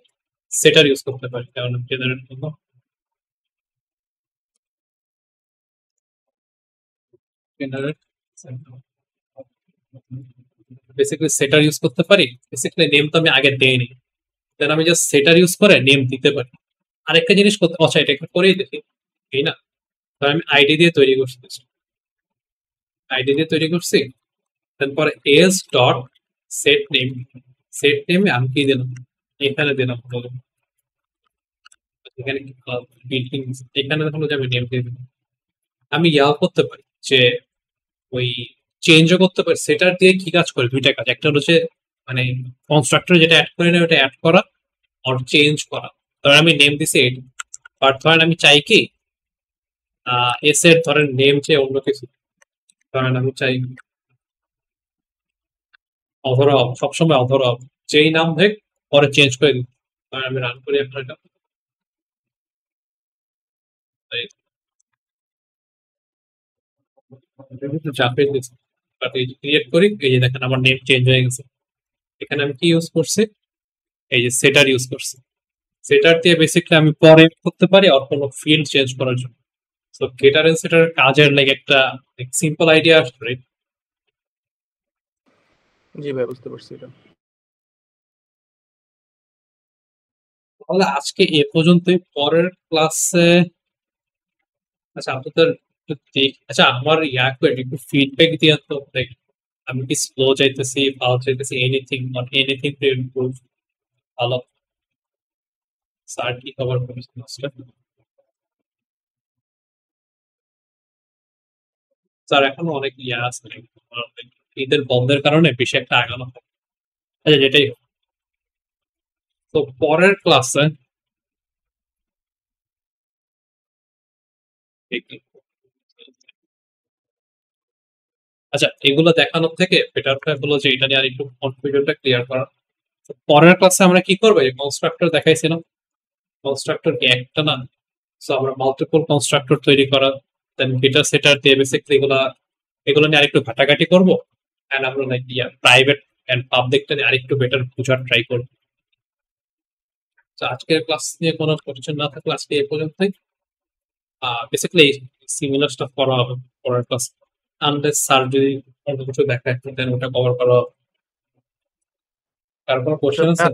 সেটার ইউজ করতে পারি, কারণ জেনারেট করবো জেনারেট বেসিক্যালি সেটার ইউজ করতে পারি। বেসিক্যালি নেম তো আমি আগে দেইনি, দেন আমি জাস্ট সেটার ইউজ করে নেম দিতে পারি। আরেকটা জিনিস করতে, আচ্ছা এটা একটু করেই দেখি, এই না তো আমি আইডি দিয়ে তৈরি করছি, আইডি দিয়ে তৈরি করছি। তারপরে S dot set name, set নেমে আমি কি দিলাম, এখানে দিলাম হলো এখানে বিল্ডিং, এখানে হলো যে আমি নেম দিয়ে দিলাম। আমি করতে পারি যে ওই চেঞ্জও করতে পারি। সেটার দিয়ে কি কাজ করে? দুইটা কাজ, একটা হচ্ছে মানে কনস্ট্রাক্টর যেটা অ্যাড করে না ওটা অ্যাড করা, আর চেঞ্জ করা। ধরেন আমি নেম দিছি এইট, বাট ধরেন আমি চাই কি এস এর ধরেন নেম চেয়ে অন্য কিছু, ধরেন আমি চাই অধরা, সবসময় অধরা, যেই নাম দেখ পরে চেঞ্জ করে দিই। ধরেন আমি রান করি আপনার চাপে দিচ্ছি, ক্রিয়েট করি, এই যে দেখেন আমার নেম চেঞ্জ হয়ে গেছে। এখানে আমি কি ইউজ করছি, এই যে সেটার ইউজ করছি। সেটার দিয়ে বেসিক্যালি আমি পরে করতে পারি আর কোনো ফিল্ড চেঞ্জ করার জন্য। সো গেটার এন্ড সেটার কাজের একটা সিম্পল আইডিয়া আসছে, রাইট? জি ভাই, বুঝতে পারছি এটা। তাহলে আজকে এ পর্যন্তই। পরের ক্লাসে আচ্ছা আপনাদের আচ্ছা আমার একটু ফিডব্যাক দিয়ে তো আমি কি স্লো যাইতেছি, ফাস্ট যাইতেছি, anything not anything to improve. ভালো স্যার কি কভার করেছেন স্যার? এখনো অনেক আছে, ঈদের বন্ধের কারণে বেশি একটা আগানো হয়। আচ্ছা যেটাই হোক, তো পরের ক্লাসে আচ্ছা এগুলো দেখানোর থেকে বেটার হলো যে এটা নিয়ে আর একটু কনফিউশনটা ক্লিয়ার করা। পরের ক্লাসে আমরা কি করবো, এই কনস্ট্রাক্টর দেখাইছিলাম, কনস্ট্রাক্টর কি একটা না, সো আমরা মাল্টিপল কনস্ট্রাক্টর তৈরি করা, দেন ডেটা সেটার দিয়ে বেসিক্যালি এগুলো নিয়ে আরেকটু ঘাটাঘাটি করবো। এন্ড আমরা লাইক প্রাইভেট এন্ড পাবলিকটা নিয়ে আরেকটু বেটার বোঝার ট্রাই করবো। তো আজকের ক্লাস নিয়ে কোনো কোয়েশ্চেন না থাকলে আজকে এই পর্যন্তই। বেসিক্যালি সিমিলার স্টাফ করা হবে পরের ক্লাস, আনলেস স্যার যদি অন্য কিছু দেখায় দেন ওটা কভার করা হবে। তার কোনো কোয়েশ্চেন আছে?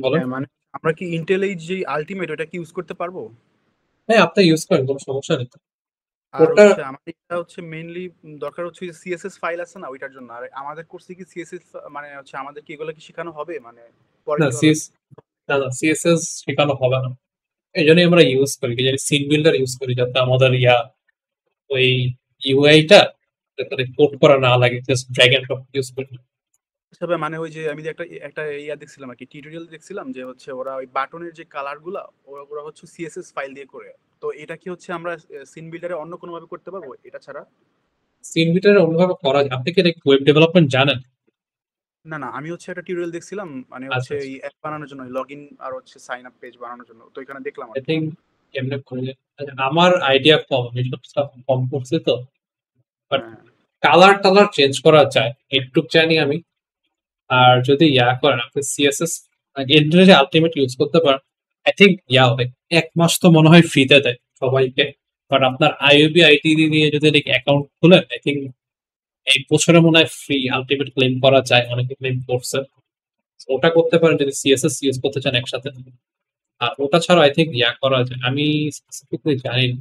বলেন। মানে আমরা কি ইন্টেল এই যে আলটিমেট ওটা কি ইউজ করতে পারবো? হ্যাঁ আপনি ইউজ করেন, কোনো সমস্যা নেই। আর ওটা হচ্ছে আমাদের এটা হচ্ছে মেইনলি দরকার হচ্ছে সিএসএস ফাইল আছে না ওইটার জন্য। আর আমাদের কোর্সে কি সিএসএস মানে হচ্ছে আমাদের কি এগুলো কি শেখানো হবে মানে পরে না কিভাবে? না সিএসএস শেখানো হবে না, এই জন্যই আমরা ইউজ করি, কি জানি সিন বিল্ডার ইউজ করি, যাতে আমাদের ওই ইউআইটা কোড করা না লাগে, just drag and drop use করি। তবে মানে ওই যে আমি যে একটা একটা ইয়া দেখছিলাম আর কি, টিউটোরিয়াল দেখছিলাম যে হচ্ছে ওরা ওই বাটনের যে কালার গুলা ওরা হচ্ছে সিএসএস ফাইল দিয়ে করে। তো এটা কি হচ্ছে আমরা সিন বিল্ডারে অন্য কোনো ভাবে করতে পারবো এটা ছাড়া? সিন বিল্ডারে অন্যভাবে করা যায়। আপনি কি ওয়েব ডেভেলপমেন্ট জানেন? না না, আমি হচ্ছে একটা টিউটোরিয়াল দেখছিলাম মানে আচ্ছা হচ্ছে এই অ্যাপ বানানোর জন্য, লগইন আর হচ্ছে সাইন আপ পেজ বানানোর জন্য। তো এখানে দেখলাম আর আই কি। থিঙ্ক কেমনে করলে। আচ্ছা, আমার আইডিয়া কম, আমি সব stuff কম করছি তো, বাট হ্যাঁ কালার টালার চেঞ্জ করা যায় একটু জানি আমি। আর যদি করেন আপনি সিএসএস এন্ড্রয়েডে আলটিমেট ইউজ করতে পারেন, আই থিঙ্ক হবে 1 মাস তো মনে হয় ফ্রিতে দেয় সবাইকে। বাট আপনার আইওবি আইটি দিয়ে যদি অ্যাকাউন্ট খুলেন, আই থিঙ্ক 1 বছরে মনে হয় ফ্রি আলটিমেট ক্লেম করা যায়, অনেকে ক্লেম করছে। ওটা করতে পারেন যদি সিএসএস ইউজ করতে চান একসাথে। আর ওটা ছাড়া আই থিঙ্ক করা যায়, আমি স্পেসিফিকলি জানি না,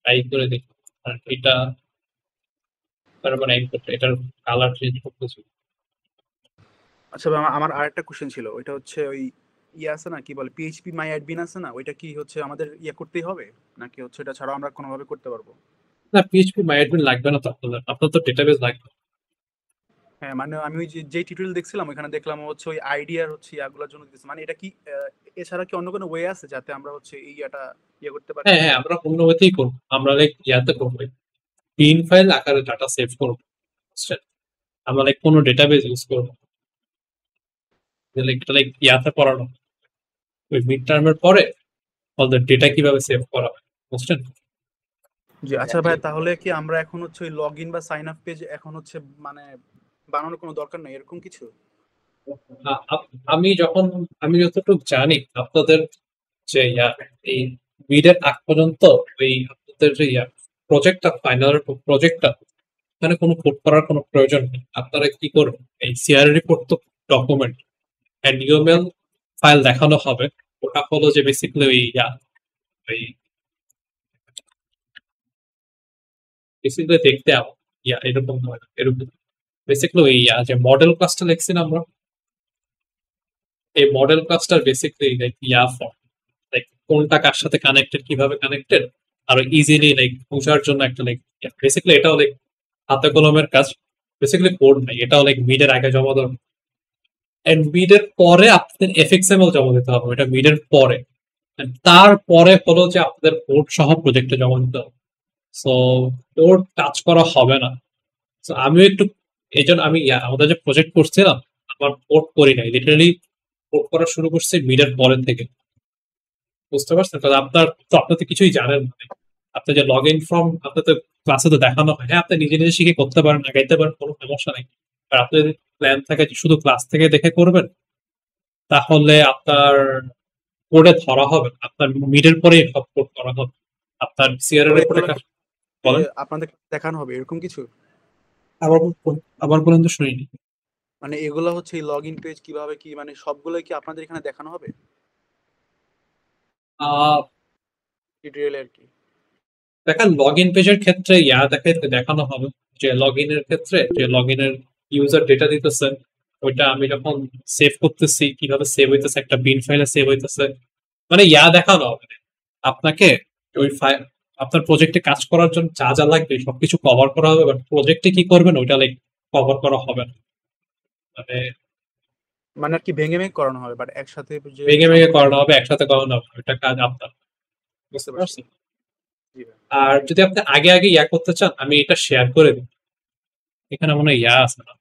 ট্রাই করে দেখি। আর এটা তারপরে এটার কালার চেঞ্জ করতেছি। আচ্ছা ভাই, আমার আরেকটা কোশ্চেন ছিল। ওইটা হচ্ছে ওই ইয়ে আছে না কি বলে পিএইচপি মাই অ্যাডমিন আছে না, ওইটা কি হচ্ছে আমাদের করতেই হবে নাকি হচ্ছে এটা ছাড়াও আমরা কোনোভাবে করতে পারবো? না পিএইচপি মাইডমিন লাগবে না তো আপনার তো ডেটাবেস লাগবে। হ্যাঁ মানে আমি ওই যে টিউটোরিয়াল দেখছিলাম ওখানে দেখলাম হচ্ছে ওই আইডিয়ার হচ্ছে ইয়াগুলোর জন্য দিতেছে। মানে এটা কি এছাড়া কি অন্য কোনো ওয়ে আছে যাতে আমরা হচ্ছে এই ইয়াটা করতে পারি? হ্যাঁ হ্যাঁ আমরা অন্য ওয়েতেই করবো, আমরা ইয়াতে করবো, পিন ফাইল আকারে ডাটা সেভ করবো, বুঝছেন? আমরা কোনো ডেটাবেস ইউজ করবো, এটা ইয়াতে পড়ানো ওই মিড টার্মের পরে আমাদের ডেটা কিভাবে সেভ করা হয়, বুঝছেন? জি আচ্ছা ভাই, তাহলে কি আমরা এখন হচ্ছে ওই লগ ইন বা সাইন আপ পেজ এখন হচ্ছে মানে বানানোর কোনো দরকার নেই এরকম কিছু? আমি যতটুকু জানি আপনাদের যে এই মিডের আগ পর্যন্ত ওই আপনাদের যে প্রজেক্টটা ফাইনাল প্রজেক্টটা, এখানে কোনো কোড করার কোনো প্রয়োজন নেই। আপনারা কি করবেন, এই সিআর রিপোর্ট তো ডকুমেন্ট এন্ড ইউএমএল ফাইল দেখানো হবে, ওটা হলো যে বেসিক্যালি ওই বেসিক্যালি দেখতে এরকম হয় না, এরকম বেসিক্যালি ওই যে মডেল ক্লাসটা লিখছি না আমরা, এই মডেল ক্লাসটার বেসিক্যালি ফর্ম, কোনটা কার সাথে কানেক্টেড, কিভাবে কানেক্টেড, আর ইজিলি বোঝার জন্য একটা বেসিক্যালি এটাও হাতে কলমের কাজ, বেসিক্যালি কোড নাই, এটাও মিডের আগে জমা দেওয়া। এন্ড মিডের পরে আপনাদের এফএক্সএমএল জমা দিতে হবে, এটা মিডের পরে। তারপরে হলো যে আপনাদের কোড সহ প্রজেক্টে জমা দিতে হবে। সো কোড টাচ করা হবে না। সো আমিও একটু এই জন্য আমি আমাদের যে প্রজেক্ট করছিলাম আমার কোড করি নাই, লিটারালি কোড করা শুরু করছে মিডের পরের থেকে, বুঝতে পারছেন? কারণ আপনার তো কিছুই জানেন না, আপনি যে লগ ইন ফর্ম আপনার তো ক্লাসে তো দেখানো হয়, হ্যাঁ আপনি নিজে নিজে শিখে করতে পারেন, আগাইতে পারেন, কোনো সমস্যা নেই। আর আপনি যদি প্ল্যান থাকে যে শুধু ক্লাস থেকে দেখে করবেন, তাহলে আপনার কোডে ধরা হবে না। আপনার মিডের পরে সব কোড করা হবে। আপনার সিআর এর রিপোর্টে বলেন, আপনাদের দেখানো হবে এরকম কিছু? আবার আবার বলেন তো শুনিনি। মানে এগুলা হচ্ছে এই লগ ইন পেজ কিভাবে কি মানে সবগুলোই কি আপনাদের এখানে দেখানো হবে আহ টিউটোরিয়ালে আর কি? দেখেন লগ ইন পেজের ক্ষেত্রে দেখানো হবে যে লগ ইনের ক্ষেত্রে যে লগ ইনের ইউজার ডেটা দিতেছে, ওইটা আমি যখন সেভ করতেছি কিভাবে সেভ হইতেছে, একটা বিন ফাইলে সেভ হইতেছে, মানে দেখানো হবে। আপনাকে ওই ফাইল আপনার প্রজেক্টে কাজ করার জন্য যা যা লাগবে সবকিছু কভার করা হবে, বাট প্রজেক্টে কি করবেন ওইটা লাইক কভার করা হবে না। মানে মানে আর কি ভেঙে ভেঙে করানো হবে বাট একসাথে যে ভেঙে ভেঙে করানো হবে, একসাথে করানো হবে, ওইটা কাজ আপনার। বুঝতে বুঝতে পারছি। পারছেন? জি ভাই। আর যদি আপনি আগে আগে করতে চান, আমি এটা শেয়ার করে দিই, এখানে মনে হয় আছে না।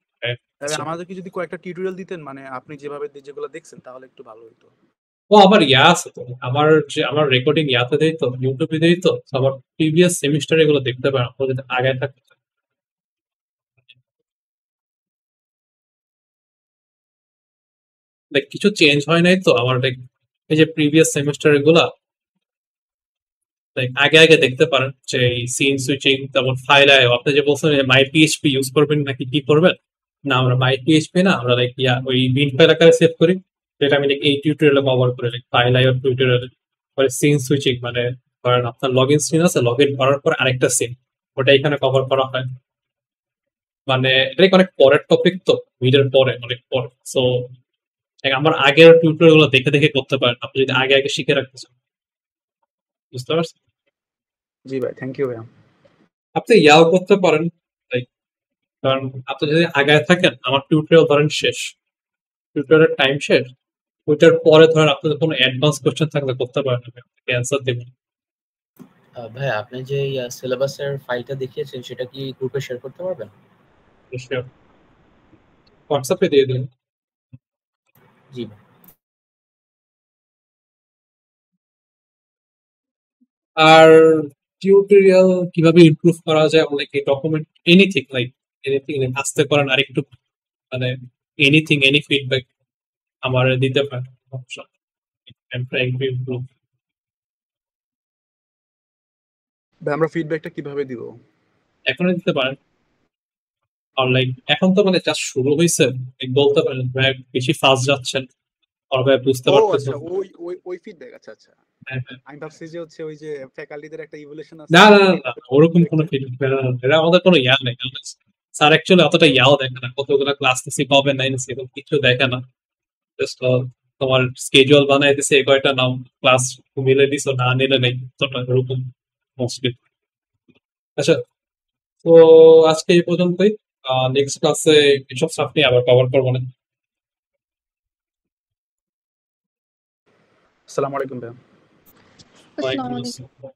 তবে আমাদেরকে যদি কয়েকটা টিউটোরিয়াল দিতেন মানে আপনি যেভাবে যেগুলো দেখছেন তাহলে একটু ভালো হতো। ও আমার আছে তো, আমার রেকর্ডিং ইয়াতে দেই তো, ইউটিউবে দেই তো, তো আমার প্রিভিয়াস সেমিস্টার এগুলো দেখতে পারেন আপনি যদি আগে থাকতে চান। লাইক কিছু চেঞ্জ হয় নাই তো আমার, লাইক এই যে প্রিভিয়াস সেমিস্টার এগুলা লাইক আগে আগে দেখতে পারেন যে এই সিন সুইচিং, তারপর ফাইল আয়, আপনি যে বলছেন মাই পিএইচপি ইউজ করবেন নাকি কি করবেন, না আমরা মাই পিএইচপি না, আমরা লাইক ওই বিন ফাইল আকারে সেভ করি, যেটা আমি এই টিউটোরিয়ালে কভার করি, লাইক ফাইল আই টিউটোরিয়ালে। পরে সিন সুইচিং মানে ধরেন আপনার লগ ইন সিন আছে, লগ ইন করার পর আরেকটা সিন, ওটা এখানে কভার করা হয়। মানে এটা অনেক পরের টপিক তো, মিডের পরে অনেক পরে, সো আমার আগের টিউটোরিয়াল গুলো দেখে দেখে করতে পারেন আপনি যদি আগে আগে শিখে রাখতে চান। বুঝতে পারছেন? জি ভাই, থ্যাংক ইউ ভাইয়া। আপনি করতে পারেন, লাইক কারণ আপনি যদি আগায় থাকেন আমার টিউটোরিয়াল ধরেন শেষ, টিউটোরিয়ালের টাইম শেষ, ওইটার পরে ধরেন আপনাদের কোনো অ্যাডভান্স কোশ্চেন থাকলে করতে পারেন, আমি আপনাকে অ্যান্সার দেব। ভাই আপনি যে সিলেবাসের ফাইলটা দেখিয়েছেন সেটা কি গ্রুপে শেয়ার করতে পারবেন? হোয়াটসঅ্যাপে দিয়ে দিন। জি। আর টিউটোরিয়াল কিভাবে ইমপ্রুভ করা যায়, অনেক ডকুমেন্ট এনিথিং লাইক এনিথিং আসতে পারেন, আর একটু মানে এনিথিং এনি ফিডব্যাক আমার দিতে পারেন। ভাই আমরা ফিডব্যাকটা কিভাবে দিব? এখনই দিতে পারেন। আর লাইক এখন তো মানে জাস্ট শুরু হয়েছে, বলতে পারেন ভাই বেশি ফাস্ট যাচ্ছেন, আর ভাই বুঝতে ও পারতেছেন। আচ্ছা, ওই ওই ওই ফিডব্যাক। আচ্ছা আচ্ছা, হ্যাঁ, হ্যাঁ। আমি ভাবছি যে হচ্ছে ওই যে ফ্যাকাল্টিদের একটা ইভ্যালুয়েশন আছে না না না না, ওরকম কোনো ফিডব্যাক এটা আমাদের কোনো নেই। স্যার অ্যাকচুয়ালি অতটা দেখে না, কতগুলো ক্লাস নিছি কবে নাই নিছি এরকম কিছু দেখে না। জাস্ট তোমার স্কেজুয়াল বানাই দিছে, এই কয়টা নাম ক্লাস মিলে দিছো, না নিলে নেই, অতটা এরকম মোস্টলি। আচ্ছা, তো আজকে এই পর্যন্তই। নেক্সট ক্লাসে এসব স্টাফ নিয়ে আবার কভার করবো না। আসসালামু আলাইকুম ভাইয়া। ওয়ালাইকুম আসসালামু আলাইকুম। আসসালাম।